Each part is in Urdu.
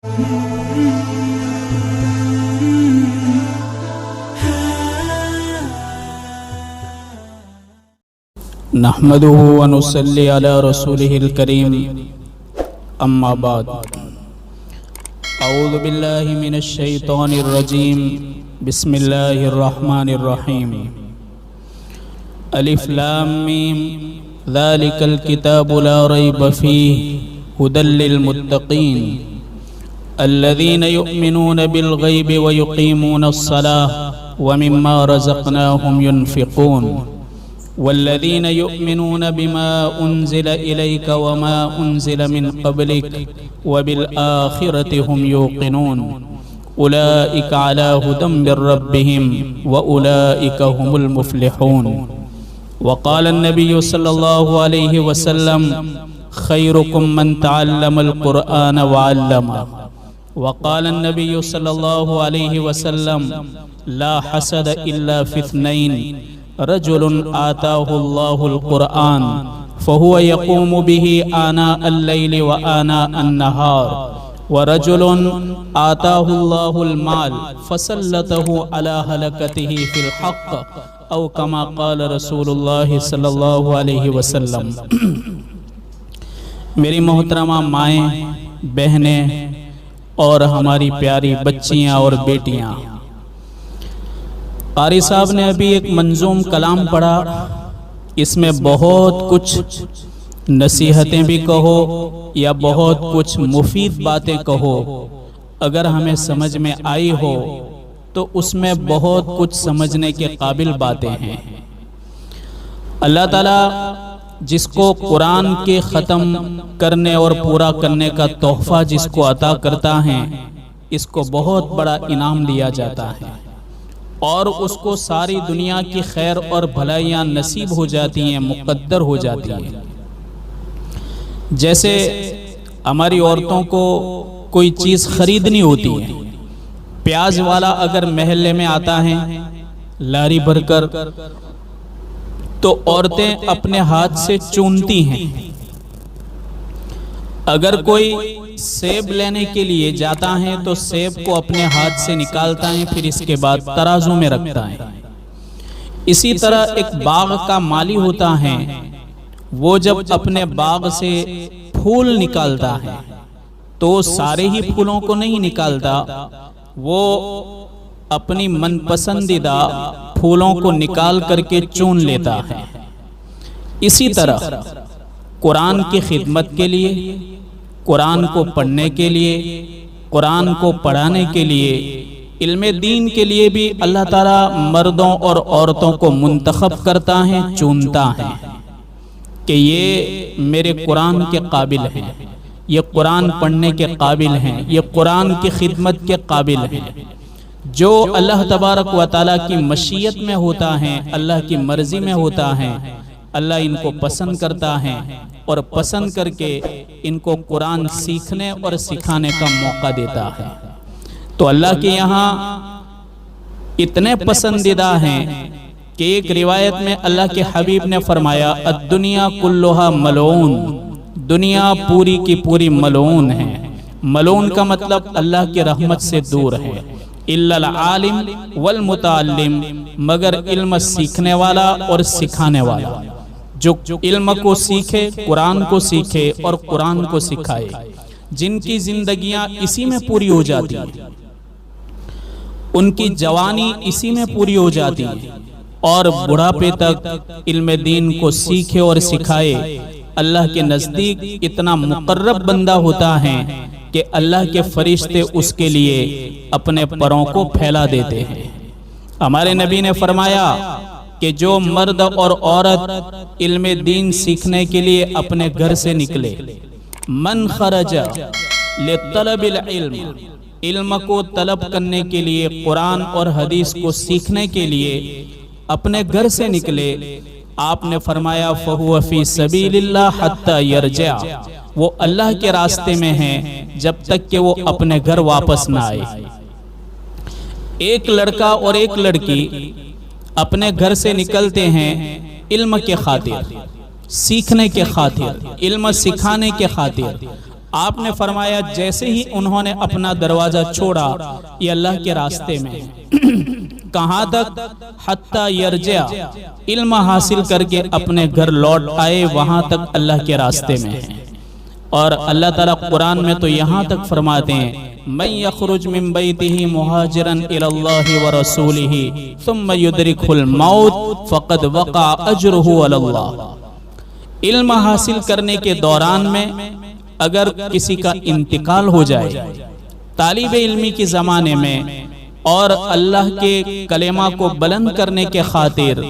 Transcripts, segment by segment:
نحمده ونصلي على رسوله الكريم اما بعد اعوذ بالله من الشيطان الرجيم بسم الله الرحمن الرحيم الف لام میم ذلك الكتاب لا ريب فيه هدى للمتقين الذين يؤمنون بالغيب ويقيمون الصلاة ومما رزقناهم ينفقون والذين يؤمنون بما أنزل إليك وما أنزل من قبلك وبالآخرة هم يوقنون أولئك على هدى من ربهم وأولئك هم المفلحون وقال النبي صلى الله عليه وسلم خيركم من تعلم القرآن وعلمه وقال النبي صلى الله عليه وسلم لا حسد إلا في اثنين رجل آتاه الله القرآن فهو يقوم به آناء الليل وآناء النهار ورجل آتاه الله المال فسلطه على هلكته في الحق أو كما قال رسول الله صلى الله عليه وسلم. میری محترمہ مائیں، بہنیں اور ہماری پیاری بچیاں اور بیٹیاں، قاری صاحب نے ابھی ایک منظوم کلام پڑھا. اس میں بہت کچھ نصیحتیں بھی کہو یا بہت کچھ مفید باتیں کہو، اگر ہمیں سمجھ میں آئی ہو تو اس میں بہت کچھ سمجھنے کے قابل باتیں ہیں. اللہ تعالیٰ جس کو قرآن کے ختم کرنے اور پورا کرنے کا تحفہ جس کو عطا کرتا ہے، اس کو بہت بڑا انعام دیا جاتا ہے اور اس کو ساری دنیا کی خیر اور بھلائیاں نصیب ہو جاتی ہیں، مقدر ہو جاتی ہیں. جیسے ہماری عورتوں کو کوئی چیز خریدنی ہوتی ہے، پیاز والا اگر محلے میں آتا ہے لاری بھر کر، تو عورتیں اپنے ہاتھ سے چونتی ہیں. اگر کوئی سیب لینے کے لیے جاتا ہے تو سیب کو اپنے ہاتھ سے نکالتا ہے، پھر اس کے بعد ترازو میں رکھتا ہے. اسی طرح ایک باغ کا مالی ہوتا ہے، وہ جب اپنے باغ سے پھول نکالتا ہے تو سارے ہی پھولوں کو نہیں نکالتا، وہ اپنی من پسندیدہ پھولوں کو نکال کر کے چون لیتا ہے. اسی طرح قرآن کی خدمت کے لیے، قرآن کو پڑھنے کے لیے، قرآن کو پڑھانے کے لیے، علم دین کے لیے بھی اللہ تعالیٰ مردوں اور عورتوں کو منتخب کرتا ہے، چنتا ہے کہ یہ میرے قرآن کے قابل ہیں، یہ قرآن پڑھنے کے قابل ہیں، یہ قرآن کی خدمت کے قابل ہیں. جو اللہ تبارک و تعالیٰ کی مشیت میں ہوتا ہے، اللہ کی مرضی میں ہوتا ہے، اللہ ان کو پسند کرتا ہے اور پسند کر کے ان کو قرآن سیکھنے اور سکھانے کا موقع دیتا ہے. تو اللہ کے یہاں اتنے پسندیدہ ہیں کہ ایک روایت میں اللہ کے حبیب نے فرمایا الدنیا کلھا ملعون، دنیا پوری کی پوری ملعون ہے. ملعون کا مطلب اللہ کی رحمت سے دور ہے. الا العالم والمتعلم، مگر علم سیکھنے والا اور سکھانے والا، جو علم کو سیکھے، قرآن کو سیکھے اور قرآن کو سکھائے، جن کی زندگیاں اسی میں پوری ہو جاتی ہیں، ان کی جوانی اسی میں پوری ہو جاتی ہے اور بڑھاپے تک علم دین کو سیکھے اور سکھائے. اللہ کے نزدیک اتنا مقرب بندہ ہوتا ہے کہ اللہ کے فرشتے اس کے لیے اپنے پروں کو پھیلا دیتے ہیں. ہمارے نبی نے فرمایا کہ جو مرد اور عورت علم دین سیکھنے کے لیے اپنے گھر سے نکلے، من خرج لطلب العلم، علم کو طلب کرنے کے لیے، قرآن اور حدیث کو سیکھنے کے لیے اپنے گھر سے نکلے، آپ نے فرمایا فَهُوَ فِي سَبِيلِ اللَّهِ حَتَّى يَرْجِعَ، وہ اللہ کے راستے میں ہیں جب تک کہ وہ اپنے گھر واپس نہ آئے. ایک لڑکا اور ایک لڑکی اپنے گھر سے نکلتے ہیں علم کے خاطر، سیکھنے کے خاطر، علم سکھانے کے خاطر. آپ نے فرمایا جیسے ہی انہوں نے اپنا دروازہ چھوڑا یہ اللہ کے راستے میں کہاں تک؟ حتی یرجع، علم حاصل کر کے اپنے گھر لوٹ آئے، وہاں تک اللہ کے راستے میں ہیں۔ اور اللہ تعالیٰ قرآن میں تو یہاں تک فرماتے ہیں من یخرج من بیتہ مہاجرا الی اللہ ورسولہ ثم یدرکہ الموت فقد وقع اجرہ علی اللہ۔ علم حاصل کرنے کے دوران میں اگر کسی کا انتقال ہو جائے طالب علمی کے زمانے میں اور اللہ کے کلمہ کو بلند کرنے کے خاطر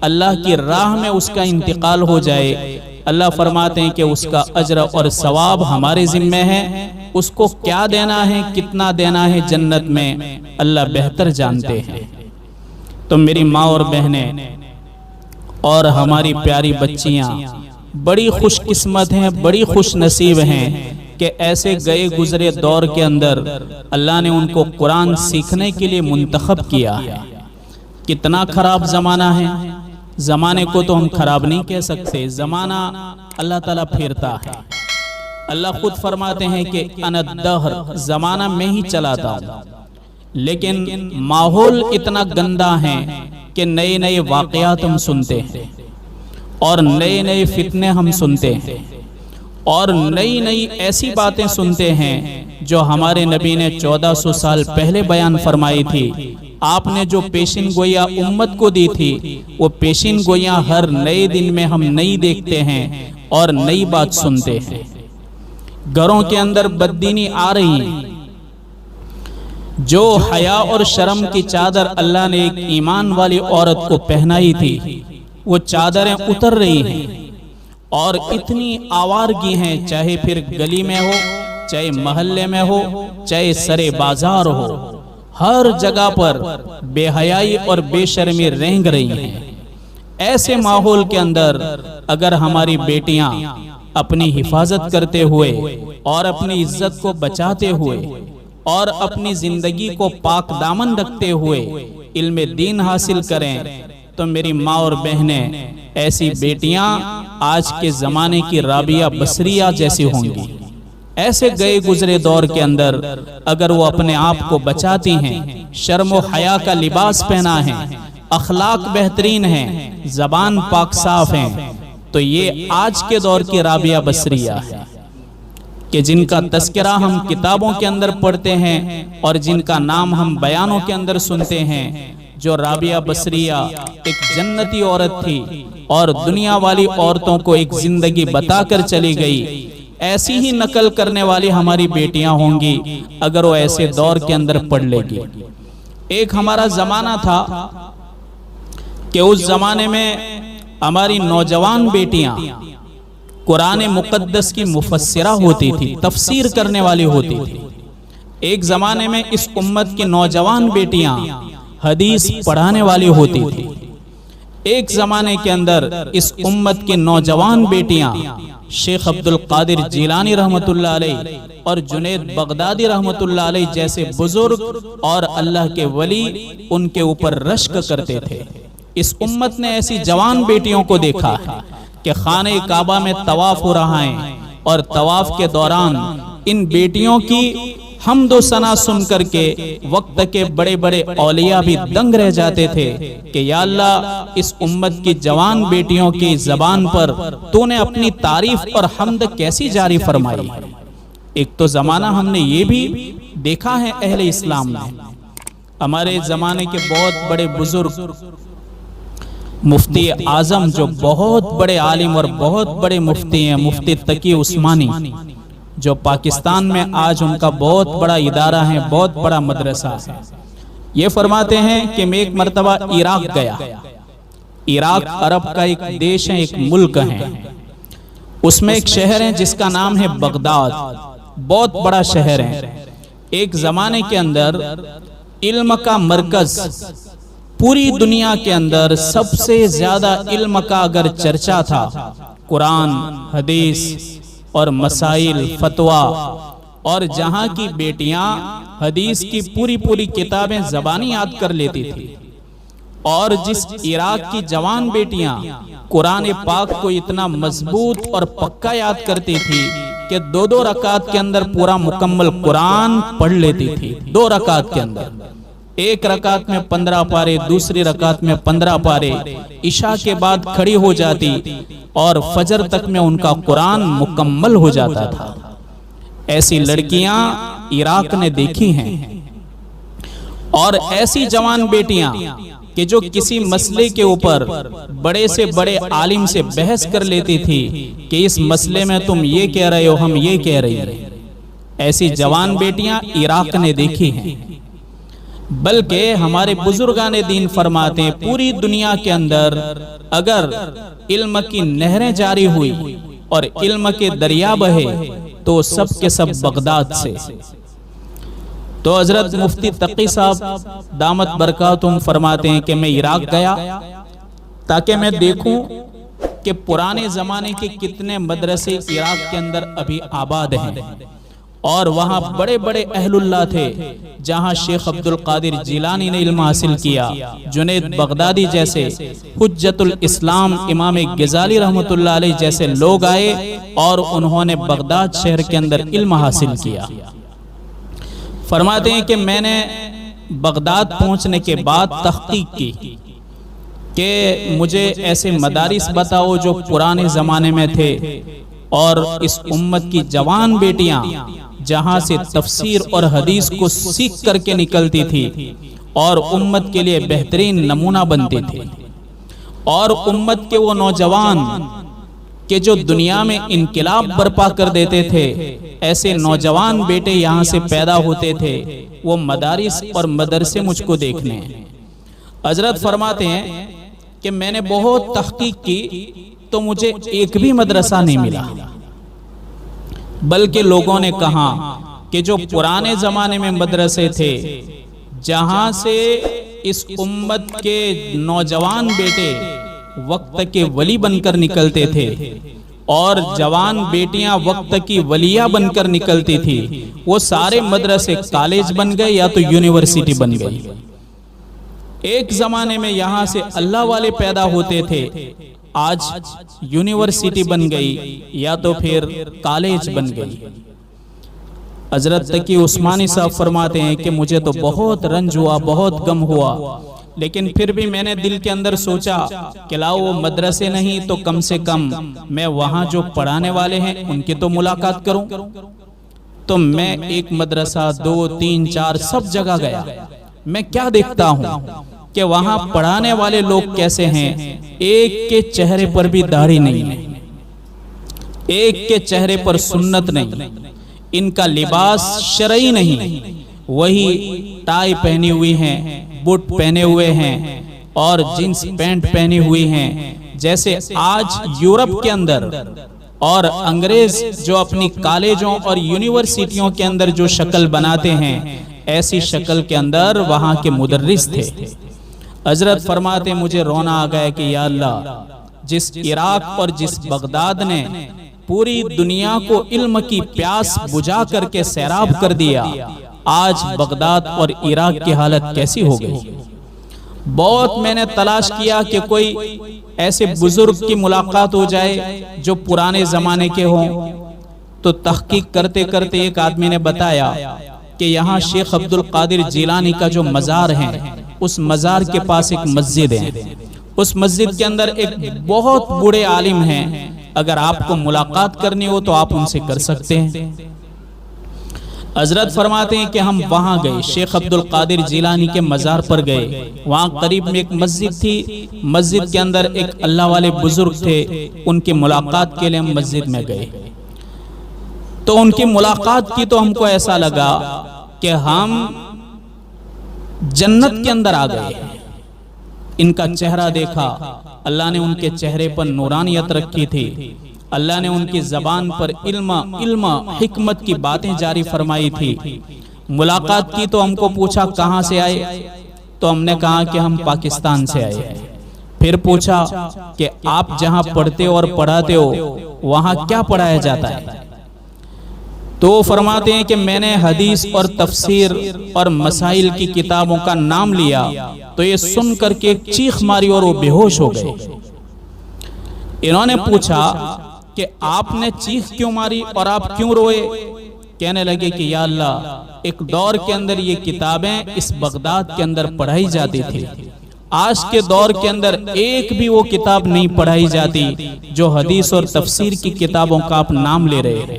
اللہ کی راہ میں اس کا انتقال ہو جائے، اللہ فرماتے ہیں کہ اس کا اجر اور ثواب ہمارے ذمہ ہے، اس کو کیا دینا ہے، کتنا دینا ہے جنت میں اللہ بہتر جانتے ہیں۔ تو میری ماں اور بہنیں اور ہماری پیاری بچیاں بڑی خوش قسمت ہیں، بڑی خوش نصیب ہیں کہ ایسے گئے گزرے دور کے اندر اللہ نے ان کو قرآن سیکھنے کے لیے منتخب کیا ہے۔ کتنا خراب زمانہ ہے، زمانے کو تو ہم خراب نہیں کہہ سکتے، زمانہ اللہ تعالیٰ پھیرتا ہے۔ اللہ خود فرماتے ہیں کہ انا الدہر، زمانہ میں ہی چلاتا ہوں، لیکن ماحول اتنا گندا ہے کہ نئے نئے واقعات ہم سنتے ہیں اور نئے نئے فتنے ہم سنتے ہیں اور نئی نئی ایسی باتیں سنتے ہیں جو ہمارے نبی نے 1400 سال پہلے بیان فرمائی تھی۔ آپ نے جو پیشن گویا امت کو دی تھی وہ پیشن گویاں ہر نئے دن میں ہم نئی دیکھتے ہیں اور نئی بات سنتے ہیں۔ گھروں کے اندر بددینی آ رہی ہیں، جو حیا اور شرم کی چادر اللہ نے ایک ایمان والی عورت کو پہنائی تھی وہ چادریں اتر رہی ہیں اور اتنی آوارگی ہیں، چاہے پھر گلی میں ہو، چاہے محلے میں ہو، چاہے سرے بازار ہو، ہر جگہ پر بے حیائی اور بے شرمی رینگ رہی ہیں۔ ایسے ماحول کے اندر اگر ہماری بیٹیاں اپنی حفاظت کرتے ہوئے اور اپنی عزت کو بچاتے ہوئے اور اپنی زندگی کو پاک دامن رکھتے ہوئے علم دین حاصل کریں تو میری ماں اور بہنیں، ایسی بیٹیاں آج کے زمانے کی رابعہ بصریہ جیسی ہوں گی۔ ایسے گئے گزرے دور کے اندر اگر وہ اپنے آپ کو بچاتی ہیں، شرم و حیا کا لباس پہنا ہے، اخلاق بہترین ہیں، زبان پاک صاف ہیں، تو یہ آج کے دور کی رابعہ بصریہ ہے کہ جن کا تذکرہ ہم کتابوں کے اندر پڑھتے ہیں اور جن کا نام ہم بیانوں کے اندر سنتے ہیں۔ جو رابعہ بصریہ ایک جنتی عورت تھی اور دنیا والی عورتوں کو ایک زندگی بتا کر چلی گئی، ایسی ہی نقل کرنے والی ہماری بیٹیاں ہوں گی اگر وہ ایسے دور کے اندر پڑھ لے گی۔ ایک ہمارا زمانہ تھا کہ اس زمانے میں ہماری نوجوان بیٹیاں قرآن مقدس کی مفسرہ ہوتی تھی، تفسیر کرنے والی ہوتی تھی۔ ایک زمانے میں اس امت کی نوجوان بیٹیاں حدیث پڑھانے والی ہوتی تھی۔ ایک زمانے کے اندر اس امت کی نوجوان بیٹیاں شیخ عبد القادر جیلانی رحمت اللہ علیہ اور جنید بغدادی رحمت اللہ علیہ جیسے بزرگ اور اللہ کے ولی ان کے اوپر رشک کرتے تھے۔ اس امت نے ایسی جوان بیٹیوں کو دیکھا ہے کہ خانہ کعبہ میں طواف ہو رہا ہے اور طواف کے دوران ان بیٹیوں کی حمد و ثنا سن کر کے وقت کے بڑے بڑے اولیاء بھی دنگ رہ جاتے تھے کہ یا اللہ اس امت کی جوان بیٹیوں کی زبان پر تو نے اپنی تعریف اور حمد کیسی جاری فرمائی۔ ایک تو زمانہ ہم نے یہ بھی دیکھا ہے اہل اسلام میں، ہمارے زمانے کے بہت بڑے بزرگ مفتی اعظم جو بہت بڑے عالم اور بہت بڑے مفتی ہیں، مفتی تقی عثمانی جو پاکستان میں آج ان کا بہت بڑا ادارہ ہے، بہت بڑا مدرسہ ہے، یہ فرماتے ہیں کہ میں ایک مرتبہ عراق گیا۔ عراق عرب کا ایک دیش ہے، ایک ملک ہے، اس میں ایک شہر ہے جس کا نام ہے بغداد، بہت بڑا شہر ہے۔ ایک زمانے کے اندر علم کا مرکز، پوری دنیا کے اندر سب سے زیادہ علم کا اگر چرچا تھا، قرآن، حدیث اور مسائل، فتویٰ، اور جہاں کی بیٹیاں حدیث کی پوری کتابیں زبانی یاد کر لیتی تھی، اور جس عراق کی جوان بیٹیاں قرآن پاک کو اتنا مضبوط اور پکا یاد کرتی تھی کہ 2 رکعت کے اندر پورا مکمل قرآن پڑھ لیتی تھی. 2 رکعت کے اندر، ایک رکعت میں 15 پارے، دوسری رکعت میں 15 پارے. عشاء کے بعد کھڑی ہو جاتی اور فجر تک میں ان کا قرآن مکمل ہو جاتا تھا. ایسی لڑکیاں عراق نے دیکھی ہیں. اور ایسی جوان بیٹیاں کہ جو کسی مسئلے کے اوپر بڑے سے بڑے عالم سے بحث کر لیتی تھی کہ اس مسئلے میں تم یہ کہہ رہے ہو، ہم یہ کہہ رہے ہیں. ایسی جوان بیٹیاں عراق نے دیکھی ہیں. بلکہ ہمارے بزرگان دین فرماتے ہیں پوری دنیا کے اندر اگر علم کی نہریں جاری ہوئی اور علم کے دریا بہے تو سب کے سب بغداد سے. تو حضرت مفتی تقی صاحب دامت برکاتہم فرماتے ہیں کہ میں عراق گیا تاکہ میں دیکھوں کہ پرانے زمانے کے کتنے مدرسے عراق کے اندر ابھی آباد ہیں. اور وہاں بڑے بڑے اہل اللہ تھے جہاں شیخ عبد القادر جیلانی نے علم حاصل کیا، جنید بغدادی جیسے، حجت الاسلام امام غزالی رحمۃ اللہ علیہ جیسے لوگ آئے اور انہوں نے بغداد شہر کے اندر علم حاصل کیا. فرماتے ہیں کہ میں نے بغداد پہنچنے کے بعد تحقیق کی کہ مجھے ایسے مدارس بتاؤ جو پرانے زمانے میں تھے اور اس امت کی جوان بیٹیاں جہاں سے تفسیر اور حدیث کو سیکھ کر کے نکلتی تھی اور امت کے لیے بہترین نمونہ بنتی تھی. اور امت کے وہ نوجوان کہ جو دنیا میں انقلاب برپا کر دیتے تھے، ایسے نوجوان بیٹے یہاں سے پیدا ہوتے تھے. وہ مدارس اور مدرسے مجھ کو دیکھنے ہیں. حضرت فرماتے ہیں کہ میں نے بہت تحقیق کی تو مجھے ایک بھی مدرسہ نہیں ملا، بلکہ لوگوں نے کہا کہ جو پرانے زمانے میں مدرسے تھے جہاں سے اس امت کے نوجوان بیٹے وقت کے ولی بن کر نکلتے تھے اور جوان بیٹیاں وقت کی ولیہ بن کر نکلتی تھی، وہ سارے مدرسے کالج بن گئے یا تو یونیورسٹی بن گئی. ایک زمانے میں یہاں سے اللہ والے پیدا ہوتے تھے، آج یونیورسٹی بن گئی یا تو پھر کالج بن گئی. حضرت تقی عثمانی صاحب فرماتے ہیں کہ مجھے تو بہت رنج ہوا، بہت غم ہوا، لیکن پھر بھی میں نے دل کے اندر سوچا کہ لاؤ وہ مدرسے نہیں تو کم سے کم میں وہاں جو پڑھانے والے ہیں ان کی تو ملاقات کروں. تو میں ایک مدرسہ 2 3 4 سب جگہ گیا. میں کیا دیکھتا ہوں کہ وہاں پڑھانے والے لوگ کیسے ہیں. ایک کے چہرے پر بھی داڑھی نہیں ہے، ایک کے چہرے پر سنت نہیں، ان کا لباس شرعی نہیں، وہی ٹائی پہنی ہوئی ہیں، بوٹ پہنے ہوئے ہیں اور جینس پینٹ پہنی ہوئی ہیں. جیسے آج یورپ کے اندر اور انگریز جو اپنی کالجوں اور یونیورسٹیوں کے اندر جو شکل بناتے ہیں، ایسی شکل کے اندر وہاں کے مدرس تھے. حضرت فرماتے مجھے رونا آ گیا کہ یا اللہ، جس عراق اور جس بغداد نے پوری دنیا کو علم کی پیاس بجھا کر کے سیراب کر دیا، آج بغداد اور عراق کی حالت کیسی ہو گئی. بہت میں نے تلاش کیا کہ کوئی ایسے بزرگ کی ملاقات ہو جائے جو پرانے زمانے کے ہوں. تو تحقیق کرتے کرتے ایک آدمی نے بتایا کہ یہاں شیخ عبد القادر جیلانی کا جو مزار ہے، اس مزار کے پاس ایک مسجد ہے. اس مسجد کے اندر ایک بہت بڑے عالم ہیں، اگر آپ کو ملاقات کرنی ہو تو آپ ان سے کر سکتے ہیں. حضرت فرماتے ہیں کہ ہم وہاں گئے، شیخ عبد القادر جیلانی کے مزار پر گئے. وہاں قریب میں ایک مسجد تھی، مسجد کے اندر ایک اللہ والے بزرگ تھے، ان کی ملاقات کے لیے ہم مسجد میں گئے. تو ان کی ملاقات کی تو ہم کو ایسا لگا کہ ہم جنت کے اندر آ گئے. ان کا چہرہ دیکھا، اللہ نے ان کے چہرے پر نورانیت رکھی تھی، اللہ نے ان کی زبان پر علم حکمت کی باتیں جاری فرمائی تھی. ملاقات کی تو ہم کو پوچھا کہاں سے آئے، تو ہم نے کہا کہ ہم پاکستان سے آئے ہیں. پھر پوچھا کہ آپ جہاں پڑھتے اور پڑھاتے ہو وہاں کیا پڑھایا جاتا ہے. تو فرماتے ہیں کہ میں نے حدیث اور تفسیر اور مسائل کی کتابوں کا نام لیا تو یہ سن کر کے چیخ ماری اور وہ بے ہوش ہو گئے. انہوں نے پوچھا کہ آپ نے چیخ کیوں ماری اور آپ کیوں روئے؟ کہنے لگے کہ یا اللہ، ایک دور کے اندر یہ کتابیں اس بغداد کے اندر پڑھائی جاتی تھی، آج کے دور کے اندر ایک بھی وہ کتاب نہیں پڑھائی جاتی جو حدیث اور تفسیر کی کتابوں کا آپ نام لے رہے ہیں۔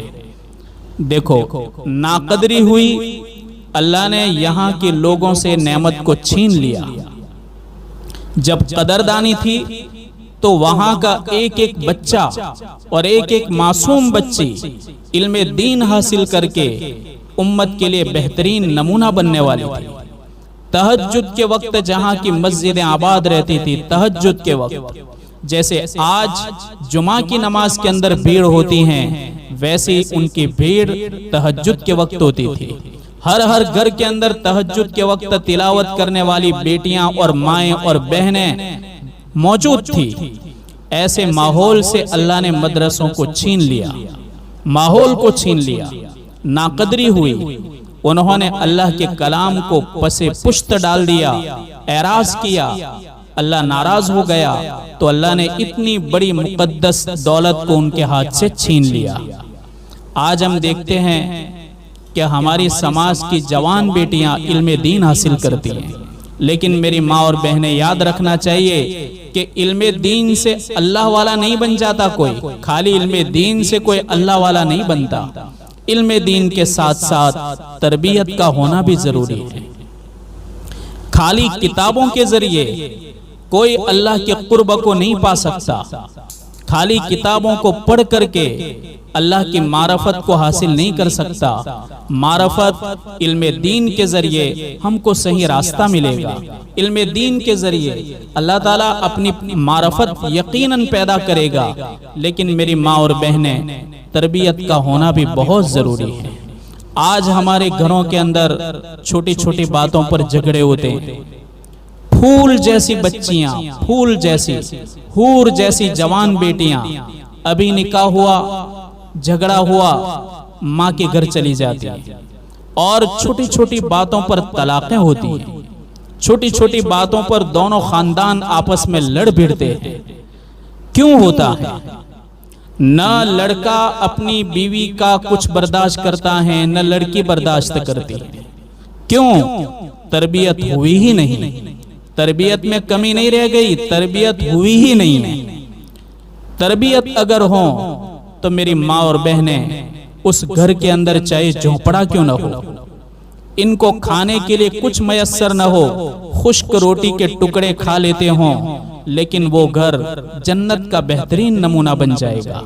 دیکھو، ناقدری ہوئی، اللہ نے یہاں کے لوگوں سے نعمت کو چھین لیا۔ جب قدردانی تھی تو وہاں کا ایک ایک بچہ اور ایک ایک معصوم بچی علم دین حاصل کر کے امت کے لیے بہترین نمونہ بننے والی تھی۔ تہجد کے وقت جہاں کی مسجدیں آباد رہتی تھی، تہجد کے وقت جیسے آج جمعہ کی نماز کے اندر بھیڑ ہوتی ہیں، ویسے ان کی بھیڑ تہجد کے وقت ہوتی تھی۔ ہر گھر کے اندر تہجد کے وقت تلاوت کرنے والی بیٹیاں اور مائیں اور بہنیں موجود تھی۔ ایسے ماحول سے اللہ نے مدرسوں کو چھین لیا، ماحول کو چھین لیا، ناقدری ہوئی، انہوں نے اللہ کے کلام کو پس پشت ڈال دیا، اعراض کیا، اللہ ناراض ہو گیا تو اللہ نے اتنی بڑی مقدس دولت کو ان کے ہاتھ سے چھین لیا۔ آج ہم دیکھتے ہیں کہ ہماری سماج کی جوان بیٹیاں علم دین حاصل کرتی ہیں، لیکن میری ماں اور بہنیں یاد رکھنا چاہیے کہ علم دین سے اللہ والا نہیں بن جاتا کوئی، خالی علم دین سے کوئی اللہ والا نہیں بنتا۔ علم دین کے ساتھ ساتھ تربیت کا ہونا بھی ضروری ہے۔ خالی کتابوں کے ذریعے کوئی اللہ کے قرب کو نہیں پا سکتا، خالی کتابوں کو پڑھ کر کے اللہ کی معرفت کو حاصل نہیں کر سکتا۔ معرفت علم دین کے ذریعے ہم کو صحیح راستہ ملے گا، علم دین کے ذریعے اللہ تعالیٰ اپنی معرفت یقیناً پیدا کرے گا۔ لیکن میری ماں اور بہنیں، تربیت کا ہونا بھی بہت ضروری ہے۔ آج ہمارے گھروں کے اندر چھوٹی چھوٹی باتوں پر جھگڑے ہوتے ہیں۔ پھول جیسی بچیاں، پھول جیسی، حور جیسی جوان بیٹیاں، ابھی نکاح ہوا، جھگڑا ہوا، ماں کے گھر چلی جاتی ہیں، اور چھوٹی چھوٹی باتوں پر طلاقیں ہوتی ہیں، چھوٹی چھوٹی باتوں پر دونوں خاندان آپس میں لڑ بھڑتے ہیں۔ کیوں ہوتا ہے؟ نہ لڑکا اپنی بیوی کا کچھ برداشت کرتا ہے، نہ لڑکی برداشت کرتی ہے۔ کیوں؟ تربیت ہوئی ہی نہیں، تربیت میں کمی نہیں رہ گئی، تربیت ہوئی ہی نہیں ہے۔ تربیت اگر ہو تو میری ماں اور بہنیں اس گھر کے اندر چاہے جھونپڑا کیوں نہ ہو، ان کو کھانے کے لیے کچھ میسر نہ ہو، خشک روٹی کے ٹکڑے کھا لیتے ہوں، لیکن وہ گھر جنت کا بہترین نمونہ بن جائے گا۔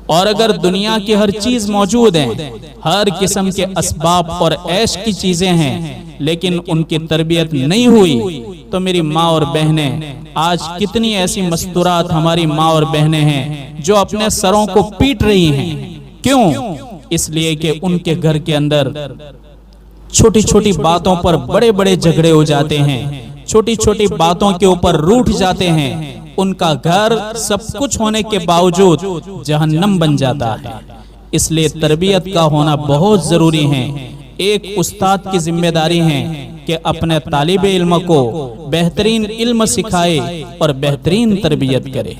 اور اگر دنیا کی ہر چیز موجود ہے، ہر قسم کے اسباب اور عیش کی چیزیں ہیں، لیکن ان کی تربیت نہیں ہوئی تو میری ماں اور بہنیں، آج کتنی ایسی مستورات ہماری ماں اور بہنیں ہیں جو اپنے سروں کو پیٹ رہی ہیں۔ کیوں؟ اس لیے کہ ان کے گھر کے اندر چھوٹی چھوٹی باتوں پر بڑے بڑے جھگڑے ہو جاتے ہیں، چھوٹی چھوٹی باتوں کے اوپر روٹھ جاتے ہیں، ان کا گھر سب کچھ ہونے کے باوجود جہنم بن جاتا ہے۔ اس لیے تربیت کا ہونا بہت ضروری ہے۔ ایک استاد کی ذمہ داری ہے کہ اپنے طالب علم کو بہترین علم سکھائے اور بہترین تربیت کرے۔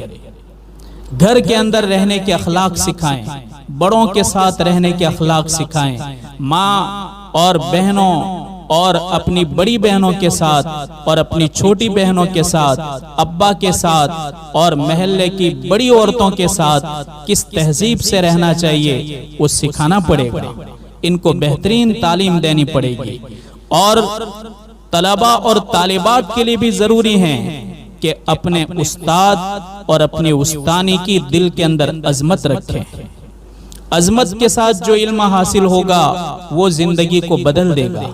گھر کے اندر رہنے کے اخلاق سکھائیں، بڑوں کے ساتھ رہنے کے اخلاق سکھائیں، ماں اور بہنوں اور اپنی بڑی بہنوں کے ساتھ اور اپنی چھوٹی بہنوں کے ساتھ، ابا کے ساتھ اور محلے کی بڑی عورتوں کے ساتھ کس تہذیب سے رہنا چاہیے وہ سکھانا پڑے گا۔ ان کو بہترین تعلیم دینی پڑے گی۔ اور طلباء اور طالبات کے لیے بھی ضروری ہے کہ اپنے استاد اور اپنی استانی کی دل کے اندر عظمت رکھیں۔ عظمت کے ساتھ جو علم حاصل ہوگا وہ زندگی کو بدل دے گا۔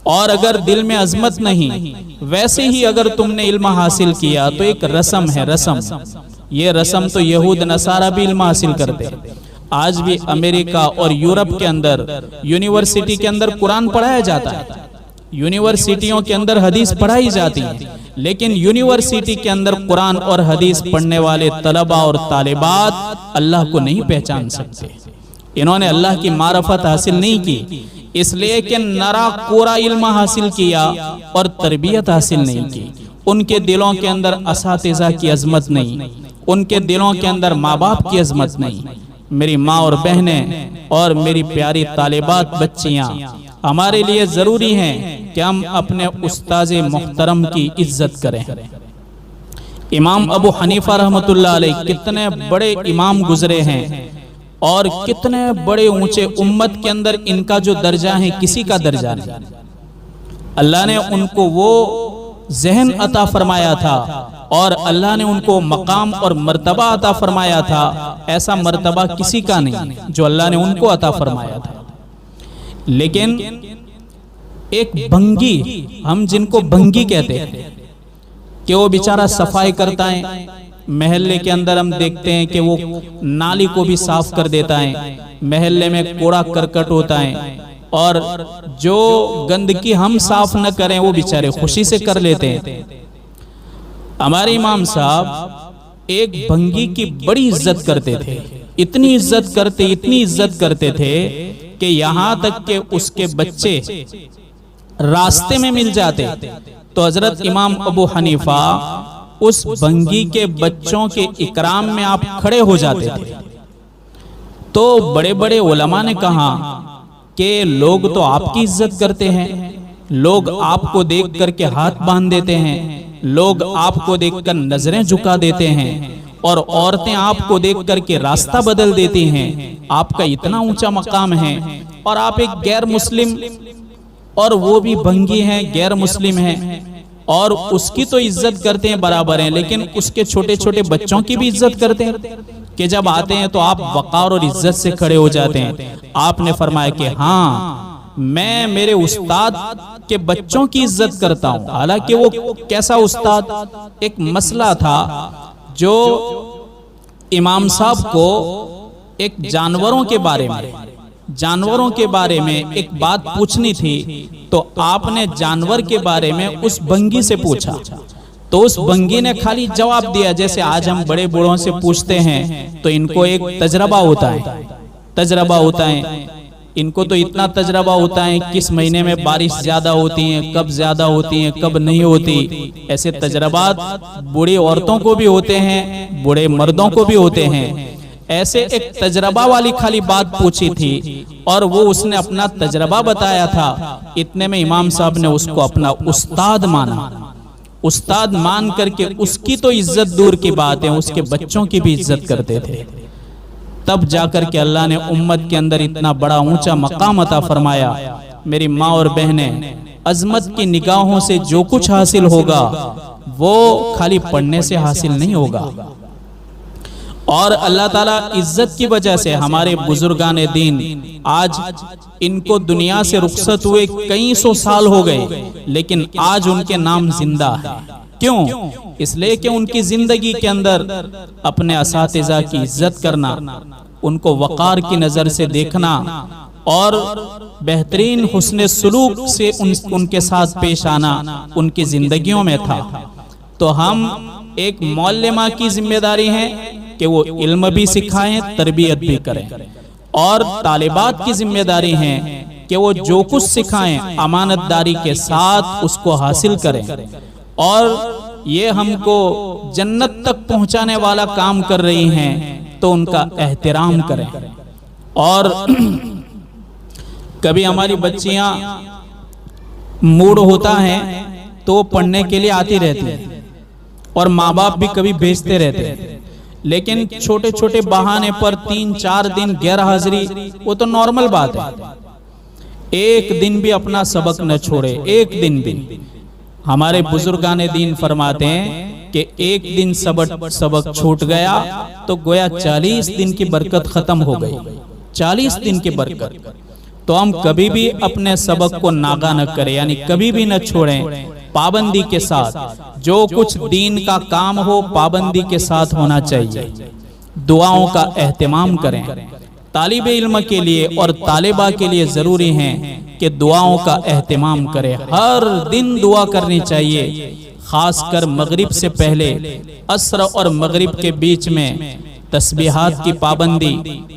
اور اگر دل میں عظمت نہیں، ویسے ہی اگر تم نے علم حاصل کیا تو ایک رسم ہے، رسم، یہ رسم تو یہود نصارہ بھی علم حاصل کرتے۔ آج بھی امریکہ اور یورپ کے اندر یونیورسٹی کے اندر قرآن پڑھایا جاتا ہے، یونیورسٹیوں کے اندر حدیث پڑھائی جاتی ہے، لیکن یونیورسٹی کے اندر قرآن اور حدیث پڑھنے والے طلباء اور طالبات اللہ کو نہیں پہچان سکتے۔ انہوں نے اللہ کی معرفت حاصل نہیں کی، اس لیے کہ نرا کورا علم حاصل کیا اور تربیت حاصل نہیں کی۔ ان کے دلوں کے اندر اساتذہ کی عظمت نہیں، ان کے دلوں کے اندر ماں باپ کی عظمت نہیں۔ میری ماں اور بہنیں اور میری پیاری طالبات بچیاں، ہمارے لیے ضروری ہیں کہ ہم اپنے استاذ محترم کی عزت کریں۔ امام ابو حنیفہ رحمۃ اللہ علیہ کتنے بڑے امام گزرے ہیں اور کتنے بڑے اونچے، امت کے اندر ان کا جو درجہ ہے کسی کا درجہ نہیں۔ اللہ نے ان کو وہ ذہن عطا فرمایا تھا اور اللہ نے ان کو مقام اور مرتبہ عطا فرمایا تھا، ایسا مرتبہ کسی کا نہیں جو اللہ نے ان کو عطا فرمایا تھا۔ لیکن ایک بھنگی، ہم جن کو بھنگی کہتے ہیں، کہ وہ بیچارہ صفائی کرتا ہے، محلے کے اندر ہم دیکھتے ہیں کہ وہ نالی کو بھی صاف کر دیتا ہے، محلے میں کوڑا کرکٹ ہوتا ہے، اور جو گندگی ہم صاف نہ کریں وہ بیچارے خوشی سے کر لیتے ہیں۔ ہمارے امام صاحب ایک بھنگی کی بڑی عزت کرتے تھے، اتنی عزت کرتے تھے کہ یہاں تک کہ اس کے بچے راستے میں مل جاتے تو حضرت امام ابو حنیفہ اس بھنگی کے بچوں کے اکرام میں آپ کھڑے ہو جاتے تھے۔ تو بڑے بڑے علماء نے کہا کہ لوگ تو آپ کی عزت کرتے ہیں، لوگ آپ کو دیکھ کر کے ہاتھ باندھ دیتے ہیں، لوگ آپ کو دیکھ کر نظریں جھکا دیتے ہیں، اور عورتیں آپ کو دیکھ کر کے راستہ بدل دیتی ہیں، آپ کا اتنا اونچا مقام ہے، اور آپ ایک غیر مسلم، اور وہ بھی بھنگی ہیں، غیر مسلم ہیں، اور اس کی تو عزت کرتے ہیں برابر ہیں، لیکن اس کے چھوٹے چھوٹے بچوں کی بھی عزت کرتے ہیں کہ جب آتے ہیں تو آپ وقار اور عزت سے کھڑے ہو جاتے ہیں۔ آپ نے فرمایا کہ ہاں، میں میرے استاد کے بچوں کی عزت کرتا ہوں۔ حالانکہ وہ کیسا استاد، ایک مسئلہ تھا جو امام صاحب کو ایک جانوروں کے بارے میں ایک بات پوچھنی تھی، تو آپ نے جانور کے بارے میں اس بھنگی سے پوچھا، تو اس بھنگی نے خالی جواب دیا جیسے آج ہم بڑے بوڑھوں سے پوچھتے ہیں تو ان کو ایک تجربہ ہوتا ہے، ان کو تو اتنا تجربہ ہوتا ہے کس مہینے میں بارش زیادہ ہوتی ہیں، کب زیادہ ہوتی ہیں، کب نہیں ہوتی۔ ایسے تجربات بوڑھی عورتوں کو بھی ہوتے ہیں، بوڑھے مردوں کو بھی ہوتے ہیں۔ ایسے ایک تجربہ والی خالی بات پوچھی تھی اور وہ اس نے اپنا تجربہ بتایا تھا، اتنے میں امام صاحب نے اس کو اپنا استاد مانا، استاد مان کر کے اس کی تو عزت دور کی بات ہے، اس کے بچوں کی بھی عزت کرتے تھے۔ تب جا کر کے اللہ نے امت کے اندر اتنا بڑا اونچا مقام عطا فرمایا۔ میری ماں اور بہنیں، عظمت کی نگاہوں سے جو کچھ حاصل ہوگا وہ خالی پڑھنے سے حاصل نہیں ہوگا، اور اللہ تعالیٰ عزت کی وجہ سے ہمارے بزرگان دین آج ان کو دنیا سے رخصت ہوئے کئی سو سال ہو گئے، لیکن آج ان کے نام زندہ ہے۔ کیوں؟ اس لیے کہ ان کی زندگی کے اندر اپنے اساتذہ کی عزت کرنا، ان کو وقار کی نظر سے دیکھنا اور بہترین حسن سلوک سے ان کے ساتھ پیش آنا ان کی زندگیوں میں تھا۔ تو ہم ایک معلمہ کی ذمہ داری ہے کہ وہ علم بھی سکھائیں، تربیت بھی کریں، اور طالبات کی ذمہ داری ہے کہ وہ جو کچھ سکھائیں امانت داری کے ساتھ اس کو حاصل کریں، اور یہ ہم کو جنت تک پہنچانے والا کام کر رہی ہیں تو ان کا احترام کریں۔ اور کبھی ہماری بچیاں موڈ ہوتا ہے تو پڑھنے کے لیے آتی رہتی ہیں، اور ماں باپ بھی کبھی بھیجتے رہتے ہیں، لیکن چھوٹے چھوٹے بہانے پر 3-4 دن غیر حاضری وہ تو نارمل بات ہے۔ ایک دن بھی اپنا سبق نہ چھوڑے، ایک دن بھی۔ ہمارے بزرگان دین فرماتے ہیں کہ ایک دن سبق چھوٹ گیا تو گویا 40 دن کی برکت ختم ہو گئی، 40 دن کی برکت۔ تو ہم کبھی بھی اپنے سبق کو ناغا نہ کریں، یعنی کبھی بھی نہ چھوڑیں، پابندی کے ساتھ جو کچھ دین کا کام ہو پابندی کے ساتھ ہونا چاہیے۔ دعاؤں کا اہتمام کریں، طالب علم کے لیے اور طالبہ کے لیے ضروری ہیں کہ دعاؤں کا اہتمام کریں، ہر دن دعا کرنی چاہیے، خاص کر مغرب سے پہلے، عصر اور مغرب کے بیچ میں تسبیحات کی پابندی،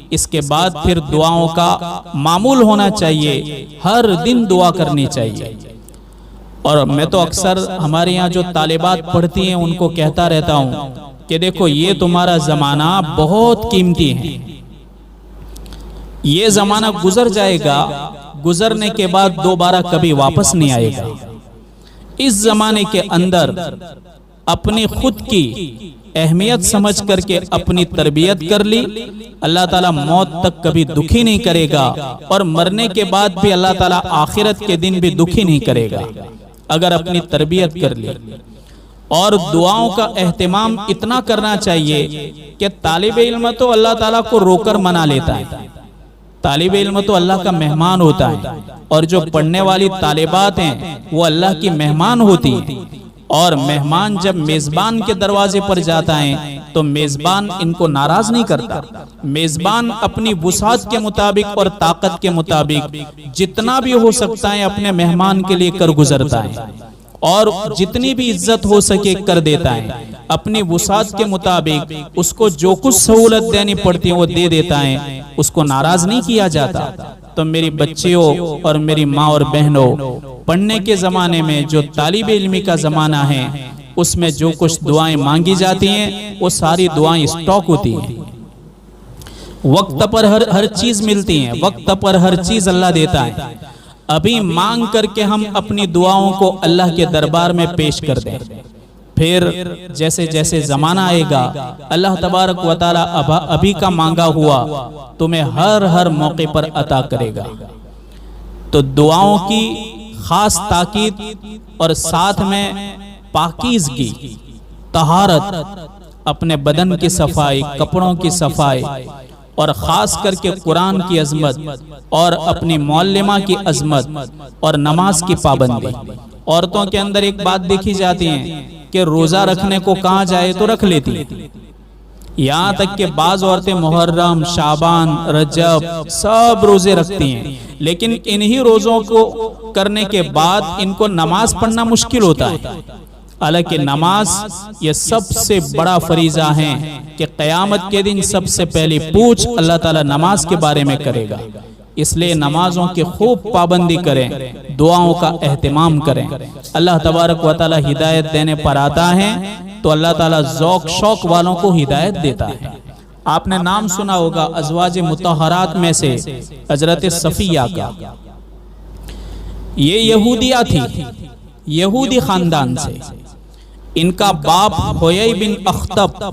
اس کے بعد پھر دعاؤں کا معمول ہونا چاہیے، ہر دن دعا کرنی چاہیے۔ اور میں تو اکثر ہمارے یہاں جو طالبات پڑھتی ہیں ان کو کہتا رہتا ہوں کہ دیکھو یہ تمہارا زمانہ بہت قیمتی ہے، یہ زمانہ گزر جائے گا، گزرنے کے بعد دوبارہ کبھی واپس نہیں آئے گا۔ اس زمانے کے اندر اپنی خود کی اہمیت سمجھ کر کے اپنی تربیت کر لی، اللہ تعالیٰ موت تک کبھی دکھی نہیں کرے گا، اور مرنے کے بعد بھی اللہ تعالیٰ آخرت کے دن بھی دکھی نہیں کرے گا اگر اپنی تربیت کر لی۔ اور دعاؤں کا اہتمام اتنا کرنا چاہیے کہ طالب علم تو اللہ تعالیٰ کو رو کر منا لیتا ہے، طالب علم تو اللہ کا مہمان ہوتا ہے، اور جو پڑھنے والی طالبات ہیں وہ اللہ کی مہمان ہوتی ہیں، اور مہمان جب میزبان کے دروازے پر جاتا ہے تو میزبان ان کو ناراض نہیں کرتا، میزبان اپنی وسعت کے مطابق اور طاقت کے مطابق جتنا بھی ہو سکتا ہے اپنے مہمان کے لیے کر گزرتا ہے، اور جتنی بھی عزت ہو سکے کر دیتا ہے، اپنی وسعت کے مطابق اس کو جو کچھ سہولت دینی پڑتی ہے وہ دے دیتا ہے، اس کو ناراض نہیں کیا جاتا۔ تو میری بچیوں اور میری ماں اور بہنوں، پڑھنے کے زمانے میں جو طالب علمی کا زمانہ ہے اس میں جو کچھ دعائیں مانگی جاتی ہیں وہ ساری دعائیں اسٹاک ہوتی ہیں، وقت پر ہر چیز ملتی ہیں، وقت پر ہر چیز اللہ دیتا ہے۔ ابھی مانگ کر کے ہم اپنی دعاؤں کو اللہ کے دربار میں پیش کر دیں، پھر جیسے جیسے زمانہ آئے گا اللہ تبارک و تعالی ابھی کا مانگا ہوا تمہیں ہر موقع پر عطا کرے گا۔ تو دعاؤں کی خاص تاکید، اور ساتھ میں پاکیزگی، طہارت، اپنے بدن کی صفائی، کپڑوں کی صفائی، اور خاص کر کے قرآن کی عظمت اور اپنی معلمہ کی عظمت اور نماز کی پابندی۔ عورتوں کے اندر ایک بات دیکھی جاتی ہے کہ روزہ رکھنے کو کہاں جائے تو رکھ لیتی، یہاں تک کہ بعض عورتیں محرم، شعبان، رجب سب روزے رکھتی ہیں، لیکن انہی روزوں کو کرنے کے بعد ان کو نماز پڑھنا مشکل ہوتا ہے، حالانکہ نماز یہ سب سے بڑا فریضہ ہے کہ قیامت کے دن سب سے پہلی پوچھ اللہ تعالیٰ نماز کے بارے میں کرے گا۔ اس لیے نمازوں کی خوب پابندی کریں، دعاؤں کا اہتمام کریں۔ اللہ تبارک و تعالیٰ ہدایت دینے پر آتا ہے تو اللہ تعالیٰ ذوق شوق والوں کو ہدایت دیتا ہے۔ آپ نے نام سنا ہوگا ازواج مطہرات میں سے حضرت صفیہ کا، یہ یہودیہ تھی، یہودی خاندان سے، ان کا باپ حویی بن اخطب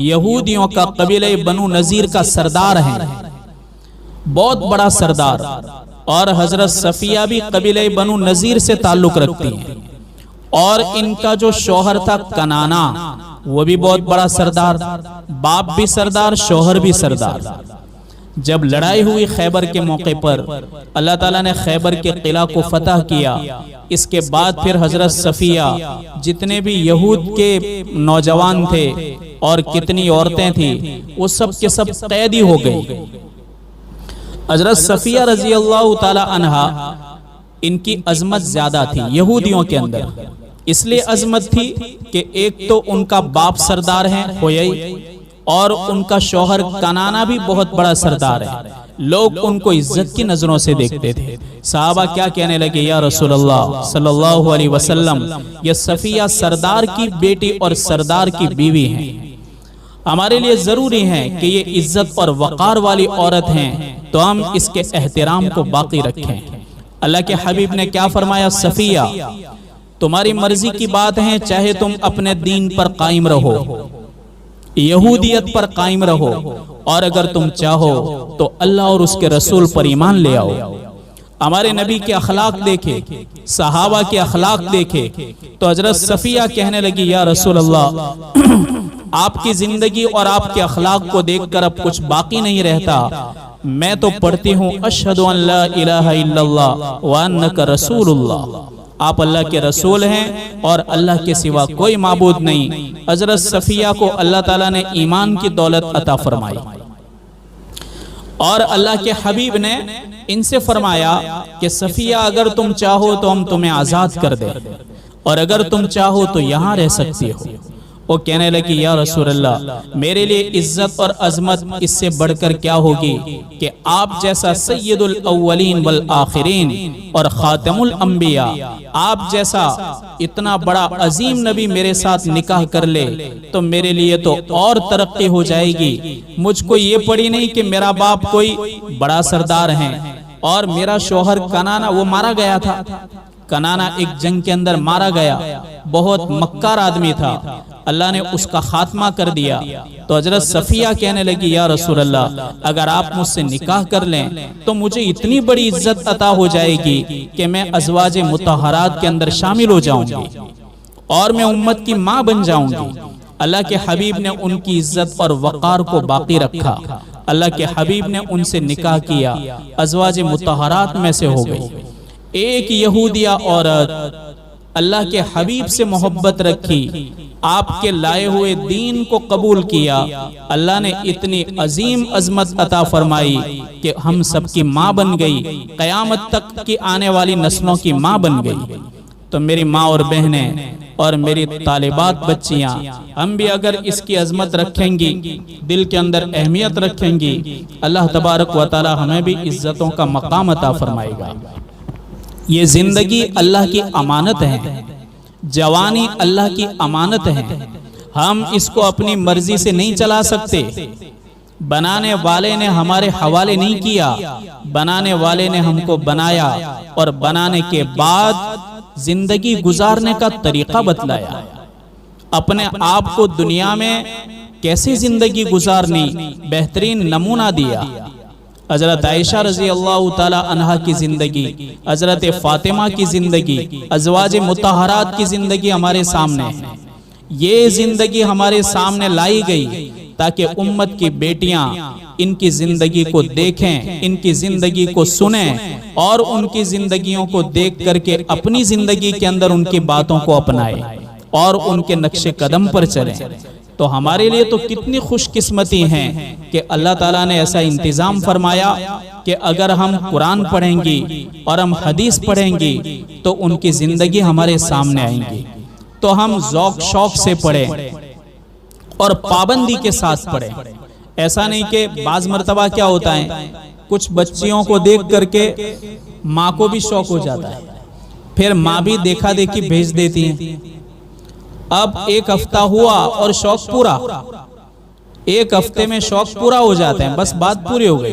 یہودیوں کا قبیلہ بنو نذیر کا سردار ہے، بہت بڑا سردار، اور حضرت صفیہ بھی قبیلہ بنو نذیر سے تعلق رکھتی ہیں، اور ان کا جو شوہر تھا کنانا وہ بھی بہت بڑا سردار، باپ بھی سردار، شوہر بھی سردار۔ جب لڑائی ہوئی خیبر کے موقع پر، اللہ تعالیٰ نے خیبر کے قلعہ کو فتح کیا، اس کے بعد پھر حضرت صفیہ جتنے بھی یہود کے نوجوان تھے اور کتنی عورتیں تھیں وہ سب کے سب قیدی ہو گئی۔ حضرت صفیہ رضی اللہ تعالی عنہا، ان کی عظمت زیادہ تھی یہودیوں کے اندر، اس لیے عظمت تھی کہ ایک تو ان کا باپ سردار ہے حویی، اور ان کا شوہر کنانا بھی بہت بڑا سردار ہے، لوگ ان کو عزت کی نظروں سے دیکھتے تھے۔ صحابہ کیا کہنے لگے، یا رسول اللہ صلی اللہ علیہ وسلم، یہ صفیہ سردار کی بیٹی اور سردار کی بیوی ہیں، ہمارے لیے ضروری ہے کہ یہ عزت اور وقار والی عورت ہیں تو ہم اس کے احترام کو باقی رکھیں۔ اللہ کے حبیب نے کیا فرمایا، صفیہ تمہاری مرضی کی بات ہے، چاہے تم اپنے دین پر قائم رہو، یہودیت پر قائم رہو، اور اگر تم چاہو تو اللہ اور اس کے رسول پر ایمان لے آؤ۔ ہمارے نبی کے اخلاق دیکھے، صحابہ کے اخلاق دیکھے، تو حضرت صفیہ کہنے لگی، یا رسول اللہ آپ کی زندگی اور آپ کے اخلاق کو دیکھ کر اب کچھ باقی نہیں رہتا، میں تو پڑھتی ہوں اشہد ان لا الہ الا اللہ وانک رسول اللہ، آپ اللہ کے رسول ہیں اور اللہ کے سوا کوئی معبود نہیں۔ حضرت صفیہ کو اللہ تعالیٰ نے ایمان کی دولت عطا فرمائی، اور اللہ کے حبیب نے ان سے فرمایا کہ صفیہ اگر تم چاہو تو ہم تمہیں آزاد کر دیں، اور اگر تم چاہو تو یہاں رہ سکتی ہو۔ وہ کہنے لگی یا رسول اللہ میرے لیے عزت اور عظمت اس سے بڑھ کر کیا ہوگی کہ آپ جیسا سید الاولین والآخرین اور خاتم الانبیاء، آپ جیسا اتنا بڑا عظیم نبی میرے ساتھ نکاح کر لے تو میرے لیے تو اور ترقی ہو جائے گی۔ مجھ کو یہ پڑی نہیں کہ میرا باپ کوئی بڑا سردار ہے اور میرا شوہر کنانا وہ مارا گیا تھا، کنانا ایک جنگ کے اندر مارا گیا، بہت مکار آدمی تھا، اللہ نے اس کا خاتمہ کر دیا۔ تو حضرت صفیہ کہنے لگی یا رسول اللہ اگر آپ مجھ سے نکاح کر لیں تو مجھے اتنی بڑی عزت عطا ہو جائے گی کہ میں ازواج مطہرات کے اندر شامل ہو جاؤں گی اور میں امت کی ماں بن جاؤں گی۔ اللہ کے حبیب نے ان کی عزت اور وقار کو باقی رکھا، اللہ کے حبیب نے ان سے نکاح کیا، ازواج مطہرات میں سے ہو گئی۔ ایک یہودیہ عورت اللہ کے حبیب سے محبت رکھی، آپ کے لائے ہوئے دین کو قبول کیا، اللہ نے اتنی عظیم عظمت عطا فرمائی کہ ہم سب کی ماں بن گئی، قیامت تک کی آنے والی نسلوں کی ماں بن گئی۔ تو میری ماں اور بہنیں اور میری طالبات بچیاں، ہم بھی اگر اس کی عظمت رکھیں گی، دل کے اندر اہمیت رکھیں گی، اللہ تبارک و تعالی ہمیں بھی عزتوں کا مقام عطا فرمائے گا۔ یہ زندگی اللہ کی امانت ہے، جوانی اللہ کی امانت ہے، ہم اس کو اپنی مرضی سے نہیں چلا سکتے۔ بنانے والے نے ہمارے حوالے نہیں کیا، بنانے والے نے ہم کو بنایا اور بنانے کے بعد زندگی گزارنے کا طریقہ بتلایا، اپنے آپ کو دنیا میں کیسے زندگی گزارنی بہترین نمونہ دیا۔ حضرت عائشہ رضی اللہ تعالی عنہا کی زندگی، حضرت فاطمہ کی زندگی، ازواج مطہرات کی زندگی ہمارے سامنے ہے۔ یہ زندگی ہمارے سامنے لائی گئی تاکہ امت کی بیٹیاں ان کی زندگی کو دیکھیں، ان کی زندگی کو سنیں اور ان کی زندگیوں کو دیکھ کر کے اپنی زندگی کے اندر ان کی باتوں کو اپنائیں اور ان کے نقش قدم پر چلیں۔ تو ہمارے لیے تو کتنی خوش قسمتی ہیں کہ اللہ تعالیٰ نے ایسا انتظام فرمایا کہ اگر ہم قرآن پڑھیں گی اور ہم حدیث پڑھیں گی تو ان کی زندگی ہمارے سامنے آئیں گی، تو ہم ذوق شوق سے پڑھیں اور پابندی کے ساتھ پڑھیں۔ ایسا نہیں کہ بعض مرتبہ کیا ہوتا ہے، کچھ بچیوں کو دیکھ کر کے ماں کو بھی شوق ہو جاتا ہے، پھر ماں بھی دیکھا دیکھی بھیج دیتی ہیں۔ اب ایک ہفتہ ہوا اور شوق پورا، ایک ہفتے میں شوق پورا ہو جاتے ہیں، بس بات پوری ہو گئی۔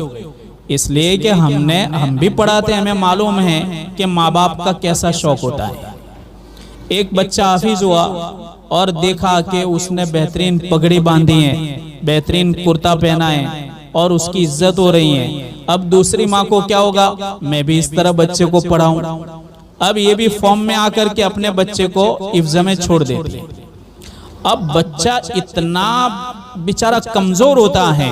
اس لیے کہ ہم بھی پڑھاتے ہیں، ہمیں معلوم ہے کہ ماں باپ کا کیسا شوق ہوتا ہے۔ ایک بچہ حافظ ہوا اور دیکھا کہ اس نے بہترین پگڑی باندھی ہے، بہترین کرتا پہنا ہے اور اس کی عزت ہو رہی ہے، اب دوسری ماں کو کیا ہوگا، میں بھی اس طرح بچے کو پڑھاؤں۔ اب یہ بھی فارم میں آ کر کے اپنے بچے کو حفظ میں چھوڑ دیتی ہے۔ اب بچہ اتنا بیچارہ کمزور ہوتا ہے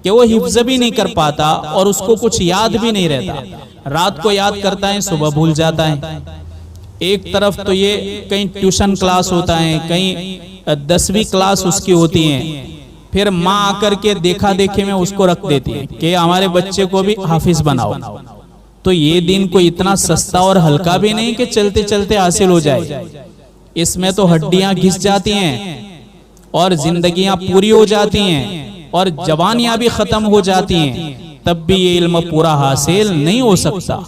کہ وہ حفظ بھی نہیں کر پاتا اور اس کو کچھ یاد بھی نہیں رہتا، رات کو یاد کرتا ہے صبح بھول جاتا ہے۔ ایک طرف تو یہ کہیں ٹیوشن کلاس ہوتا ہے، کہیں 10ویں کلاس اس کی ہوتی ہیں، پھر ماں آ کر کے دیکھا دیکھے میں اس کو رکھ دیتی ہے کہ ہمارے بچے کو بھی حافظ بناؤ۔ تو یہ دین کو اتنا سستا اور ہلکا بھی نہیں کہ چلتے چلتے حاصل ہو جائے، اس میں تو ہڈیاں گھس جاتی ہیں اور زندگیاں پوری ہو جاتی ہیں اور جوانیاں بھی ختم ہو جاتی ہیں، تب بھی یہ علم پورا حاصل نہیں ہو سکتا۔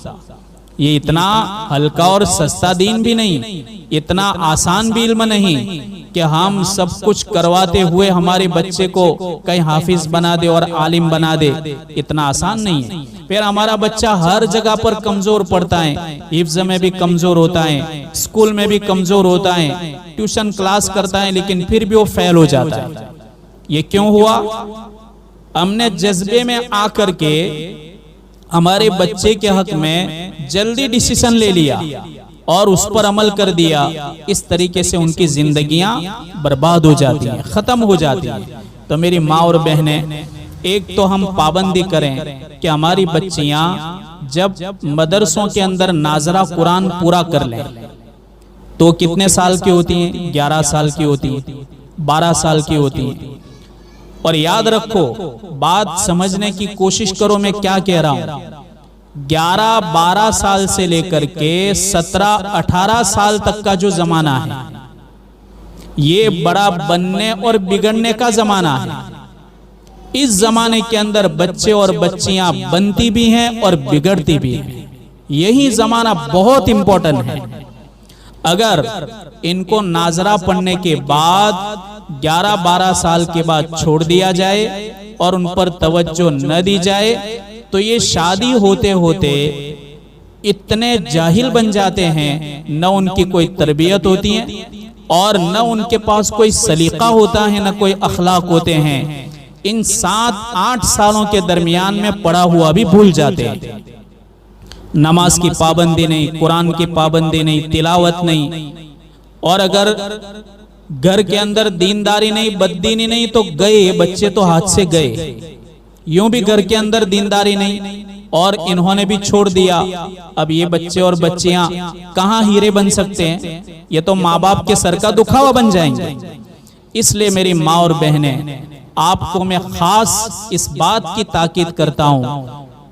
یہ اتنا ہلکا اور سستا دین بھی نہیں، اتنا آسان بھی علم نہیں کہ ہم سب کچھ کرواتے ہوئے ہمارے بچے کو کہیں حافظ بنا دے اور عالم بنا دے، اتنا آسان نہیں ہے۔ پھر ہمارا بچہ ہر جگہ پر کمزور پڑتا ہے، حفظ میں بھی کمزور ہوتا ہے، اسکول میں بھی کمزور ہوتا ہے، ٹیوشن کلاس کرتا ہے لیکن پھر بھی وہ فیل ہو جاتا ہے۔ یہ کیوں ہوا؟ ہم نے جذبے میں آ کر کے ہمارے بچے کے حق میں جلدی ڈیسیشن لے لیا اور اس پر عمل کر دیا، اس طریقے سے ان کی زندگیاں برباد ہو جاتی ہیں، ختم ہو جاتی ہیں۔ تو میری ماں اور بہنیں، ایک تو ہم پابندی کریں کہ ہماری بچیاں جب مدرسوں کے اندر ناظرہ قرآن پورا کر لیں تو کتنے سال کی ہوتی ہیں؟ 11 سال کی ہوتی ہیں، 12 سال کی ہوتی ہیں۔ اور یاد رکھو، بات سمجھنے کی کوشش کرو میں کیا کہہ رہا ہوں۔ 11-12 سال سے لے کر کے 17-18 سال تک کا جو زمانہ ہے، یہ بڑا بننے اور بگڑنے کا زمانہ ہے۔ اس زمانے کے اندر بچے اور بچیاں بنتی بھی ہیں اور بگڑتی بھی ہیں۔ یہی زمانہ بہت امپورٹنٹ ہے۔ اگر ان کو ناظرہ پڑھنے کے بعد 11-12 سال کے بعد چھوڑ دیا جائے اور ان پر توجہ نہ دی جائے تو یہ شادی ہوتے ہوتے اتنے جاہل بن جاتے ہیں، نہ ان کی کوئی تربیت ہوتی ہے اور نہ ان کے پاس کوئی سلیقہ ہوتا ہے، نہ کوئی اخلاق ہوتے ہیں۔ ان 7-8 سالوں کے درمیان میں پڑھا ہوا بھی بھول جاتے ہیں۔ نماز کی پابندی نہیں، قرآن کی پابندی نہیں، تلاوت نہیں، اور اگر گھر کے اندر دینداری نہیں، بددینی نہیں تو گئے بچے تو ہاتھ سے گئے۔ یوں بھی گھر کے اندر دینداری نہیں اور انہوں نے بھی چھوڑ دیا، اب یہ بچے اور بچیاں کہاں ہیرے بن سکتے ہیں؟ یہ تو ماں باپ کے سر کا دکھاوا بن جائیں گے۔ اس لیے میری ماں اور بہنیں، آپ کو میں خاص اس بات کی تاکید کرتا ہوں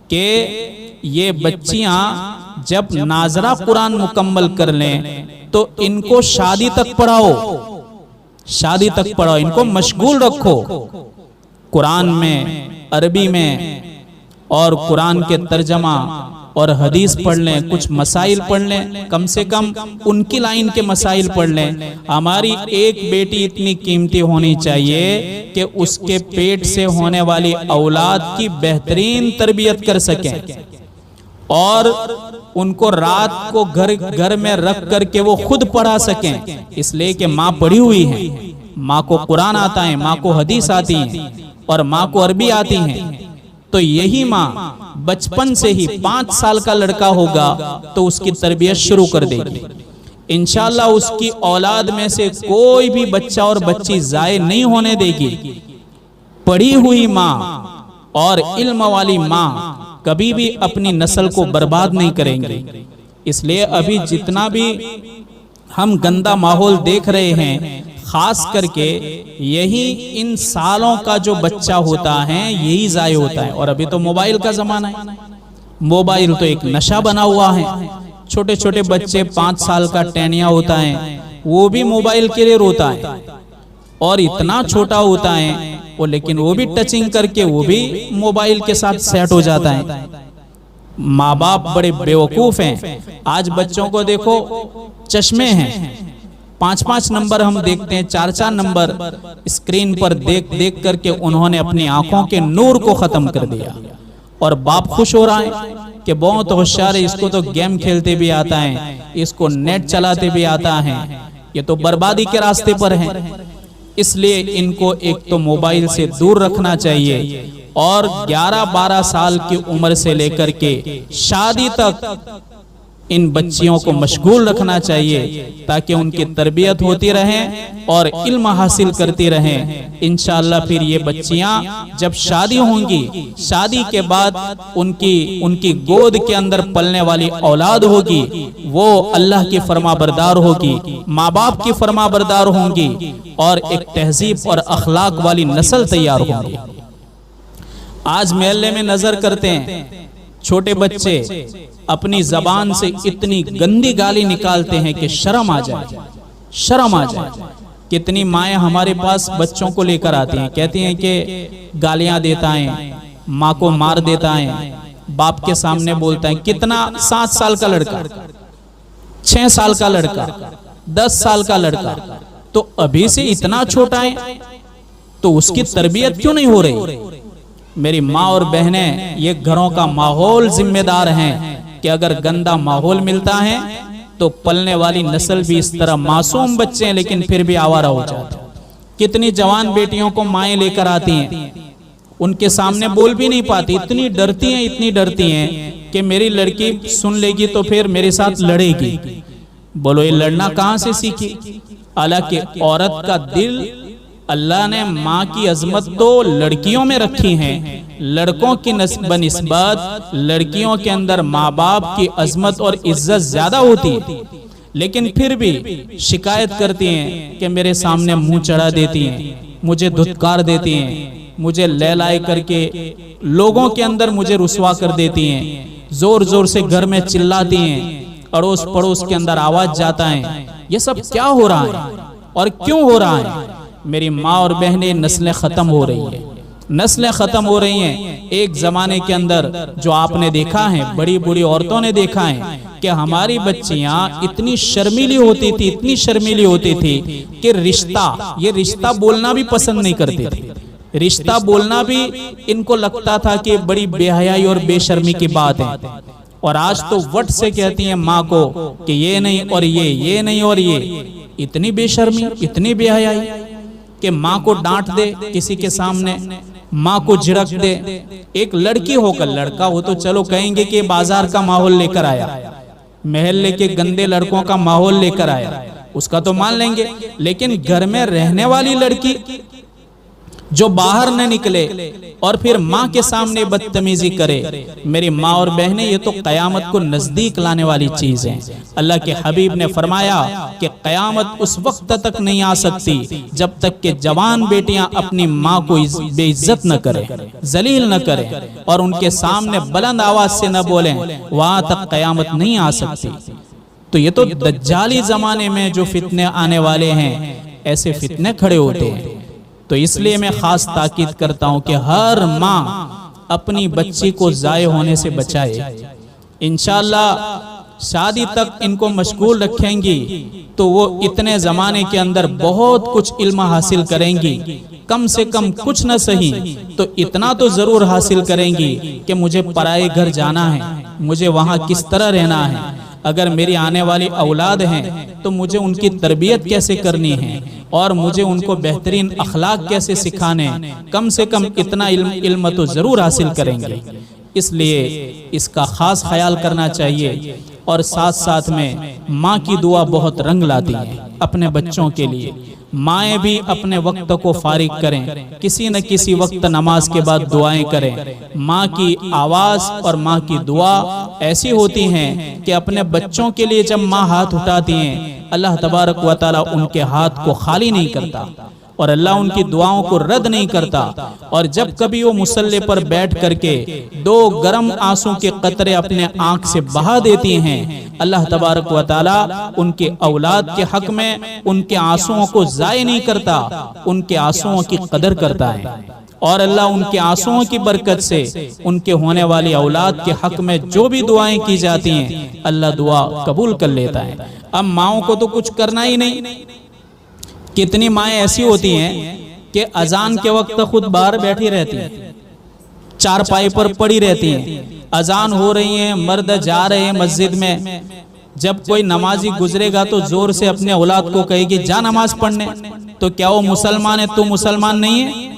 کہ یہ بچیاں جب ناظرہ قرآن مکمل کر لیں تو ان کو شادی تک پڑھاؤ، شادی تک پڑھاؤ، ان کو مشغول رکھو قرآن میں، عربی میں، اور قرآن کے ترجمہ اور حدیث پڑھ لیں، کچھ مسائل پڑھ لیں، کم سے کم ان کی لائن کے مسائل پڑھ لیں۔ ہماری ایک بیٹی اتنی قیمتی ہونی چاہیے کہ اس کے پیٹ سے ہونے والی اولاد کی بہترین تربیت کر سکیں اور ان کو رات کو گھر میں رکھ کر کے وہ خود پڑھا سکیں، اس لیے کہ ماں پڑھی ہوئی ہے، ماں کو قرآن آتا ہے، ماں کو حدیث آتی ہے اور ماں کو عربی آتی ہے۔ تو یہی ماں بچپن سے ہی 5 سال کا لڑکا ہوگا تو اس کی تربیت شروع کر دے گی۔ انشاءاللہ اس کی اولاد میں سے کوئی بھی بچہ اور بچی ضائع نہیں ہونے دے گی۔ پڑھی ہوئی ماں اور علم والی ماں کبھی بھی اپنی نسل کو برباد نہیں کریں گے۔ اس لیے ابھی جتنا بھی ہم گندا ماحول دیکھ رہے ہیں، خاص کر کے یہی ان سالوں کا جو بچہ ہوتا ہے یہی ضائع ہوتا ہے۔ اور ابھی تو موبائل کا زمانہ ہے، موبائل تو ایک نشہ بنا ہوا ہے۔ چھوٹے چھوٹے بچے 5 سال کا ٹینیا ہوتا ہے، وہ بھی موبائل کے لیے روتا ہے، اور اتنا چھوٹا ہوتا ہے وہ، لیکن وہ بھی ٹچنگ کر کے وہ بھی موبائل کے ساتھ سیٹ ہو جاتا ہے۔ ماں باپ بڑے بیوقوف ہیں۔ آج بچوں کو دیکھو، چشمے ہیں، 5-5 نمبر ہم دیکھتے ہیں، 4-4 نمبر اسکرین پر دیکھ کر کے انہوں نے اپنی آنکھوں کے نور کو ختم کر دیا، اور باپ خوش ہو رہا ہے کہ بہت ہوشیار ہے، اس کو تو گیم کھیلتے بھی آتا ہے، اس کو نیٹ چلاتے بھی آتا ہے، یہ تو بربادی کے راستے پر ہیں۔ اس لیے ان کو ایک تو موبائل سے دور رکھنا چاہیے، اور 11-12 سال کی عمر سے لے کر کے شادی تک ان بچیوں کو مشغول رکھنا چاہیے تاکہ ان کی تربیت ہوتی رہے اور علم حاصل کرتی رہیں۔ انشاءاللہ پھر یہ بچیاں جب شادی ہوں گی، شادی کے بعد ان کی گود کے اندر پلنے والی اولاد ہوگی، وہ اللہ کی فرما بردار ہوگی، ماں باپ کی فرما بردار ہوں گی، اور ایک تہذیب اور اخلاق والی نسل تیار ہوں گی۔ آج محلے میں نظر کرتے ہیں، چھوٹے بچے اپنی زبان سے اتنی گندی گالی نکالتے ہیں کہ شرم آ جائے، شرم آ جائے۔ کتنی مائیں ہمارے پاس بچوں کو لے کر آتی ہیں، کہتی ہیں کہ گالیاں دیتا ہے، ماں کو مار دیتا ہے، باپ کے سامنے بولتا ہے۔ کتنا 7 سال کا لڑکا، 6 سال کا لڑکا، 10 سال کا لڑکا، تو ابھی سے اتنا چھوٹا ہے تو اس کی تربیت کیوں نہیں ہو رہی؟ میری ماں اور بہنیں، یہ گھروں کا ماحول ذمہ دار ہیں کہ اگر گندا ماحول ملتا ہے تو پلنے والی نسل بھی اس طرح، معصوم بچے ہیں لیکن پھر بھی آوارہ ہو جاتے ہیں۔ کتنی جوان بیٹیوں کو مائیں لے کر آتی ہیں، ان کے سامنے بول بھی نہیں پاتی، اتنی ڈرتی ہیں، اتنی ڈرتی ہیں کہ میری لڑکی سن لے گی تو پھر میرے ساتھ لڑے گی۔ بولو یہ لڑنا کہاں سے سیکھی؟ حالانکہ عورت کا دل اللہ نے ماں کی عظمت تو لڑکیوں میں رکھی ہیں، لڑکوں کی بنسبت لڑکیوں کے اندر ماں باپ کی عظمت اور عزت زیادہ ہوتی ہے، لیکن پھر بھی شکایت کرتی ہیں کہ میرے سامنے منہ چڑھا دیتی ہیں، مجھے دھتکار دیتی ہیں، مجھے لے لائے کر کے لوگوں کے اندر مجھے رسوا کر دیتی ہیں، زور زور سے گھر میں چلاتی ہیں، اڑوس پڑوس کے اندر آواز جاتا ہے۔ یہ سب کیا ہو رہا ہے؟ اور کیوں ہو رہا ہے؟ میری ماں اور بہنیں، نسلیں ختم ہو رہی ہیں، نسلیں ختم ہو رہی ہیں۔ ایک زمانے کے اندر جو آپ نے دیکھا ہے، بڑی بڑی عورتوں نے دیکھا ہے کہ ہماری بچیاں اتنی شرمیلی ہوتی تھی، اتنی شرمیلی ہوتی تھی کہ یہ رشتہ بولنا بھی پسند نہیں کرتے تھے۔ رشتہ بولنا بھی ان کو لگتا تھا کہ بڑی بے حیائی اور بے شرمی کی بات ہے، اور آج تو وٹ سے کہتی ہیں ماں کو کہ یہ نہیں اور یہ نہیں اور یہ۔ اتنی بے شرمی، اتنی بے حیائی کہ ماں کو ڈانٹ دے کسی کے سامنے، ماں کو جھڑک دے۔ ایک لڑکی ہو کر، لڑکا ہو تو چلو کہیں گے کہ بازار کا ماحول لے کر آیا، محلے کے گندے لڑکوں کا ماحول لے کر آیا، اس کا تو مان لیں گے، لیکن گھر میں رہنے والی لڑکی جو باہر نہ نکلے اور پھر ماں کے سامنے بدتمیزی کرے، میری ماں اور بہنیں، یہ تو قیامت کو نزدیک لانے والی چیز ہے۔ اللہ کے حبیب نے فرمایا کہ قیامت اس وقت تک نہیں آ سکتی جب تک کہ جوان بیٹیاں اپنی ماں کو بے عزت نہ کریں، ذلیل نہ کریں، اور ان کے سامنے بلند آواز سے نہ بولیں، وہاں تک قیامت نہیں آ سکتی۔ تو یہ تو دجالی زمانے میں جو فتنے آنے والے ہیں، ایسے فتنے کھڑے ہوتے ہیں۔ تو اس لیے میں خاص تاکید کرتا ہوں کہ ہر ماں اپنی بچی کو ضائع ہونے سے بچائے۔ انشاءاللہ شادی تک ان کو مشغول رکھیں گی تو وہ اتنے زمانے کے اندر بہت کچھ علم حاصل کریں گی، کم سے کم کچھ نہ صحیح تو اتنا تو ضرور حاصل کریں گی کہ مجھے پرائے گھر جانا ہے، مجھے وہاں کس طرح رہنا ہے، اگر میری آنے والی اولاد ہیں تو مجھے ان کی تربیت کیسے کرنی ہے، اور مجھے ان کو بہترین اخلاق کیسے سکھانے، کم سے کم اتنا علم تو ضرور حاصل کریں گے۔ اس لیے اس کا خاص خیال کرنا چاہیے، اور ساتھ ساتھ میں ماں کی دعا بہت رنگ لاتی ہے اپنے بچوں کے لیے۔ مائیں بھی اپنے وقت کو فارغ کریں، کسی نہ کسی وقت نماز کے بعد دعائیں کریں۔ ماں کی آواز اور ماں کی دعا ایسی ہوتی ہیں کہ اپنے بچوں کے لیے جب ماں ہاتھ اٹھاتی ہیں، اللہ تبارک و تعالیٰ ان کے ہاتھ کو خالی نہیں کرتا، اور اللہ ان کی دعاؤں کو رد نہیں کرتا۔ اور جب کبھی وہ مصلی پر بیٹھ کر کے 2 گرم آنسوں کے قطرے اپنے آنکھ سے بہا دیتی ہیں، اللہ تبارک و تعالیٰ ان کے اولاد کے حق میں ان کے آنسوؤں کو ضائع نہیں کرتا، ان کے آنسوؤں کی قدر کرتا ہے، اور اللہ ان کے آنسوؤں کی برکت سے ان کے ہونے والی اولاد کے حق میں جو بھی دعائیں کی جاتی ہیں، اللہ دعا قبول کر لیتا ہے۔ اب ماؤں کو تو کچھ کرنا ہی نہیں۔ کتنی مائیں ایسی ہوتی ہیں کہ اذان کے وقت خود باہر بیٹھی رہتی ہیں، چارپائی پر پڑی رہتی ہیں، اذان ہو رہی ہیں، مرد جا رہے ہیں مسجد میں، جب کوئی نمازی گزرے گا تو زور سے اپنے اولاد کو کہے گی جا نماز پڑھنے۔ تو کیا وہ مسلمان ہے؟ تو مسلمان نہیں ہے،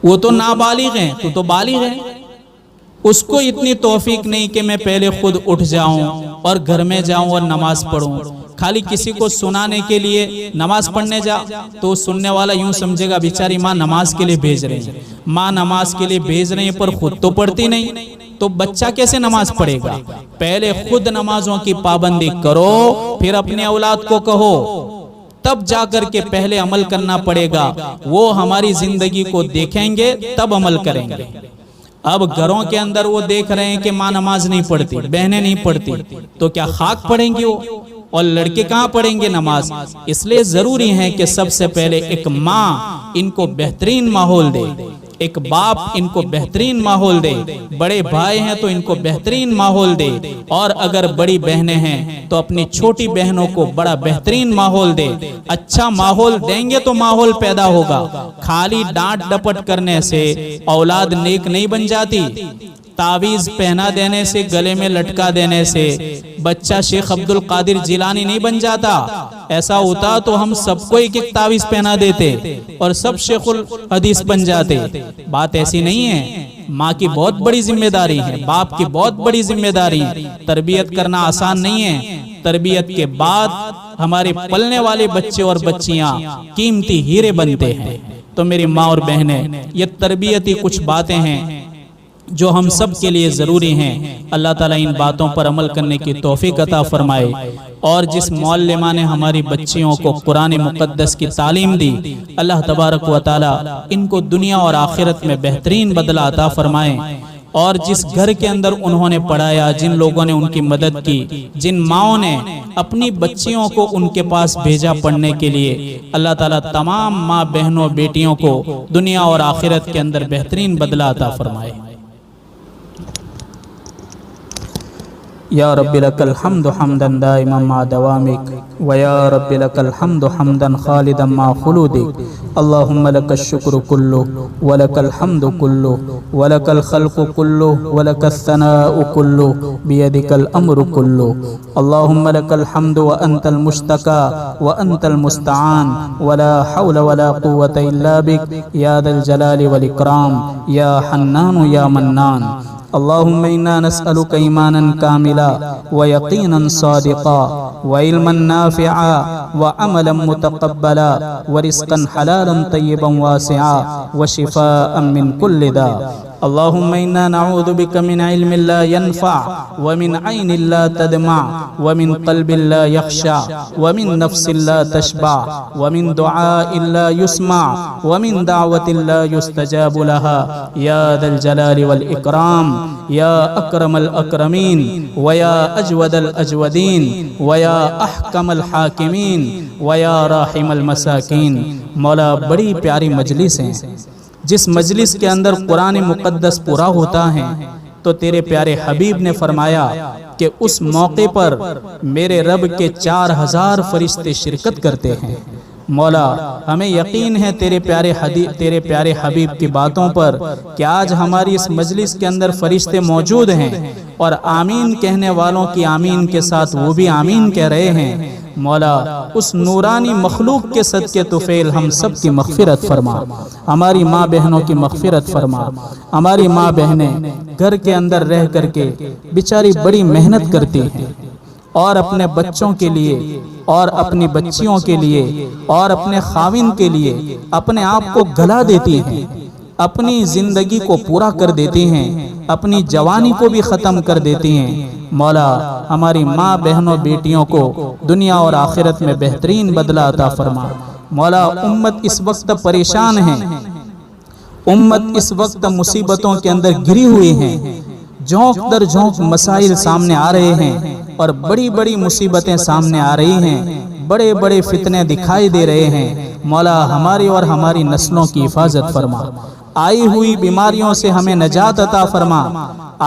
وہ تو نابالغ ہیں، تو بالغ ہے۔ اس کو اتنی توفیق نہیں کہ میں پہلے خود اٹھ جاؤں اور گھر میں جاؤں اور نماز پڑھوں۔ خالی کسی کو سنانے کے لیے نماز پڑھنے جا تو سننے والا یوں سمجھے گا بیچاری ماں نماز کے لیے بھیج رہی ہیں، ماں نماز کے لیے بھیج رہی ہیں پر خود تو پڑھتی نہیں، تو بچہ کیسے نماز پڑھے گا؟ پہلے خود نمازوں کی پابندی کرو، پھر اپنے اولاد کو کہو، تب جا کر کے پہلے عمل کرنا پڑے گا۔ وہ ہماری زندگی کو دیکھیں گے تب عمل کریں گے۔ اب گھروں کے اندر وہ دیکھ رہے ہیں کہ ماں نماز نہیں پڑھتی، بہنیں نہیں پڑھتی، تو کیا خاک پڑھیں گے وہ؟ اور لڑکے کہاں پڑھیں گے نماز؟ اس لیے ضروری ہے کہ سب سے پہلے ایک ماں ان کو بہترین ماحول دے، ایک باپ ان کو بہترین ماحول دے، بڑے بھائی ہیں تو ان کو بہترین ماحول دے، اور اگر بڑی بہنیں ہیں تو اپنی چھوٹی بہنوں کو بڑا بہترین ماحول دے۔ اچھا ماحول دیں گے تو ماحول پیدا ہوگا۔ خالی ڈانٹ ڈپٹ کرنے سے اولاد نیک نہیں بن جاتی، تعویذ پہنا دینے سے، گلے میں لٹکا دینے سے بچہ شیخ عبد القادر جیلانی نہیں بن جاتا۔ ایسا ہوتا تو ہم سب کو ایک ایک تعویذ پہنا دیتے اور سب شیخ الحدیث بن جاتے۔ بات ایسی نہیں ہے۔ ماں کی بہت بڑی ذمہ داری ہے، باپ کی بہت بڑی ذمہ داری ہے۔ تربیت کرنا آسان نہیں ہے۔ تربیت کے بعد ہمارے پلنے والے بچے اور بچیاں قیمتی ہیرے بنتے ہیں۔ تو میری ماں اور بہنیں، یہ تربیتی کچھ باتیں ہیں جو ہم سب کے لیے ضروری ہیں۔ اللہ تعالیٰ ان باتوں پر عمل کرنے کی توفیق عطا فرمائے، اور جس معلمہ نے ہماری بچیوں کو قرآن مقدس کی تعلیم دی، اللہ تبارک و تعالیٰ ان کو دنیا اور آخرت میں بہترین بدلہ عطا فرمائے، اور جس گھر کے اندر انہوں نے پڑھایا، جن لوگوں نے ان کی مدد کی، جن ماؤں نے اپنی بچیوں کو ان کے پاس بھیجا پڑھنے کے لیے، اللہ تعالیٰ تمام ماں بہنوں بیٹیوں کو دنیا اور آخرت کے اندر بہترین بدلہ عطا فرمائے۔ یا رب لک الحمد حمدا دائما مع دوامک ویا رب لک الحمد حمدا خالدا مع خلودک اللہم لک الشکر کلہ ولک الحمد کلہ ولک الخلق کلہ ولک الثناء کلہ بیدک الامر کلہ اللہم لک الحمد وانت المشتکى وانت المستعان ولا حول ولا قوة الا بک یا ذا الجلال والاکرام یا حنان یا منان۔ اللہم انا نسألک ایمانا کاملا ویقینا صادقا وعلما نافعا وعملا متقبلا ورزقا حلالا طیبا واسعا وشفاء من کل داء۔ اللہم انا نعوذ بک من علم لا ينفع ومن عین لا تدمع ومن قلب لا یخشع ومن نفس لا تشبع ومن دعاء لا يسمع ومن دعوة لا يستجاب لها یا ذا الجلال والاکرام یا اکرم الاکرمین ویا اجود الاجودین ویا احکم الحاکمین ویا راحم المساکین۔ مولا بڑی پیاری مجلس ہیں، جس مجلس کے اندر قرآن مقدس پورا ہوتا ہے تو تیرے پیارے حبیب نے فرمایا کہ اس موقع پر میرے رب کے 4000 فرشتے شرکت کرتے ہیں۔ مولا ہمیں یقین ہے تیرے پیارے حبیب کی باتوں پر کہ آج ہماری اس مجلس کے اندر فرشتے موجود ہیں، اور آمین کہنے والوں کی آمین کے ساتھ وہ بھی آمین کہہ رہے ہیں۔ مولا اس نورانی مخلوق کے صدقے طفیل ہم سب کی مغفرت فرما، ہماری ماں بہنوں کی مغفرت فرما۔ ہماری ماں بہنیں گھر کے اندر رہ کر کے بیچاری بڑی محنت کرتی ہیں، اور اپنے بچوں کے لیے اور اپنی بچیوں کے لیے اور اپنے خاوند کے لیے اپنے آپ کو گلا دیتی ہیں، اپنی زندگی کو پورا کر دیتی ہیں، اپنی جوانی کو بھی ختم کر دیتی ہیں۔ مولا ہماری ماں بہنوں بیٹیوں کو دنیا اور آخرت میں بہترین بدلہ عطا فرما۔ مولا امت اس وقت پریشان ہے، امت اس وقت مصیبتوں کے اندر گری ہوئی ہے، جھونک در جھونک مسائل سامنے آ رہے ہیں، اور بڑی بڑی مصیبتیں سامنے آ رہی ہیں، بڑے بڑے فتنے دکھائی دے رہے ہیں۔ مولا ہماری اور ہماری نسلوں کی حفاظت فرما، آئی ہوئی بیماریوں سے ہمیں نجات عطا فرما،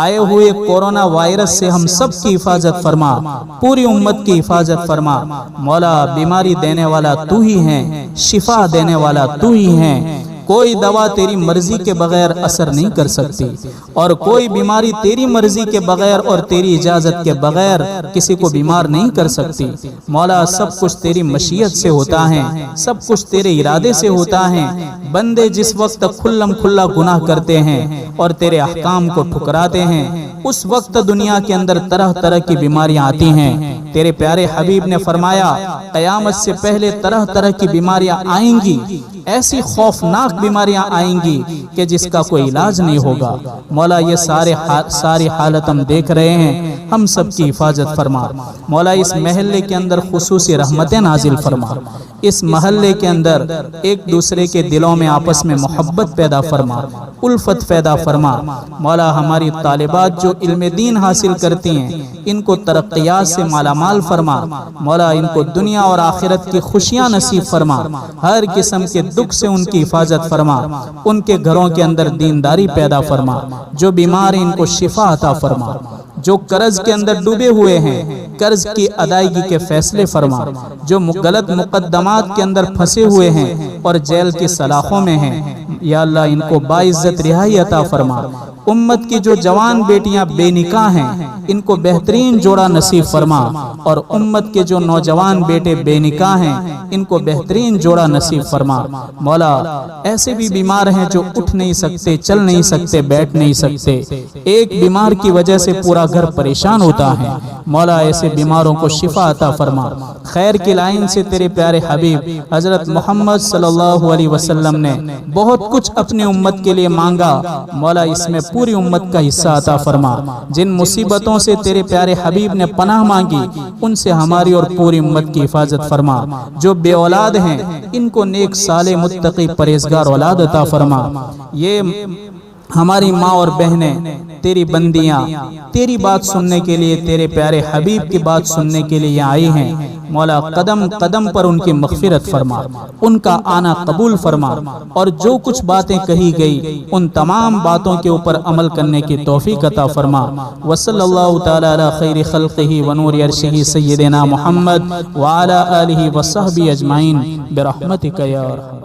آئے ہوئے کورونا وائرس سے ہم سب کی حفاظت فرما، پوری امت کی حفاظت فرما۔ مولا بیماری دینے والا تو ہی ہے، شفا دینے والا تو ہی ہے، کوئی دوا تیری مرضی کے بغیر اثر نہیں کر سکتی، اور کوئی بیماری تیری مرضی کے بغیر اور تیری اجازت کے بغیر کسی کو بیمار نہیں کر سکتی۔ مولا سب کچھ تیری مشیت سے ہوتا ہے، سب کچھ تیرے ارادے سے ہوتا ہے۔ بندے جس وقت کھلم کھلا گناہ کرتے ہیں اور تیرے احکام کو ٹھکراتے ہیں، اس وقت دنیا کے اندر طرح طرح کی بیماریاں آتی ہیں۔ تیرے پیارے حبیب نے فرمایا قیامت سے پہلے طرح طرح کی بیماریاں آئیں گی، ایسی خوفناک بیماریاں آئیں گی کہ جس کا کوئی علاج نہیں ہوگا۔ مولا یہ ساری حالت ہم دیکھ رہے ہیں، ہم سب کی حفاظت فرما۔ مولا اس محلے کے اندر خصوصی رحمتیں نازل فرما، اس محلے کے اندر ایک دوسرے کے دلوں میں آپس میں محبت پیدا فرما، الفت پیدا فرما۔ مولا ہماری طالبات جو علم دین حاصل کرتی ہیں ان کو ترقیات سے مالا مال فرما۔ مولا ان کو دنیا اور آخرت کی خوشیاں نصیب فرما، ہر قسم کے دکھ سے ان کی حفاظت فرما، ان کے گھروں کے اندر دینداری پیدا فرما، جو بیمار ہیں ان کو شفا عطا فرما، جو قرض کے اندر ڈوبے ہوئے ہیں قرض کی ادائیگی کے فیصلے فرما، جو غلط مقدمات کے اندر پھنسے ہوئے ہیں اور جیل کی سلاخوں میں ہیں، یا اللہ ان کو باعزت رہائی عطا فرما۔ امت کی جو جوان بیٹیاں بے نکاح ہیں ان کو بہترین جوڑا نصیب فرما، اور امت کے جو نوجوان بیٹے بے نکاح ہیں ان کو بہترین جوڑا نصیب فرما۔ مولا ایسے بھی بیمار ہیں جو اٹھ نہیں سکتے، چل نہیں سکتے، بیٹھ نہیں سکتے، ایک بیمار کی وجہ سے پورا گھر پریشان ہوتا ہے۔ مولا ایسے بیماروں کو شفا عطا فرما۔ خیر کی لائن سے تیرے پیارے حبیب حضرت محمد صلی اللہ علیہ وسلم نے بہت کچھ اپنی امت کے لیے مانگا، مولا اس میں پوری امت کا حصہ عطا فرما۔ جن مصیبتوں سے تیرے پیارے حبیب نے پناہ مانگی ان سے ہماری اور پوری امت کی حفاظت فرما۔ جو بے اولاد ہیں ان کو نیک صالح متقی پرہیزگار اولاد عطا فرما۔ یہ ہماری ماں اور بہنیں تیری بندیاں تیری بات سننے کے لیے، تیرے پیارے حبیب کی بات سننے کے لیے آئی ہیں۔ مولا قدم قدم پر ان کی مغفرت فرما، ان کا آنا قبول فرما، اور جو کچھ باتیں کہی گئی ان تمام باتوں کے اوپر عمل کرنے کی توفیق عطا فرما۔ وصلی اللہ تعالی علی خیر خلقہ ونور عرشہ سیدنا محمد وعلی آلہ وصحبہ اجمعین برحمتک یا ارحم۔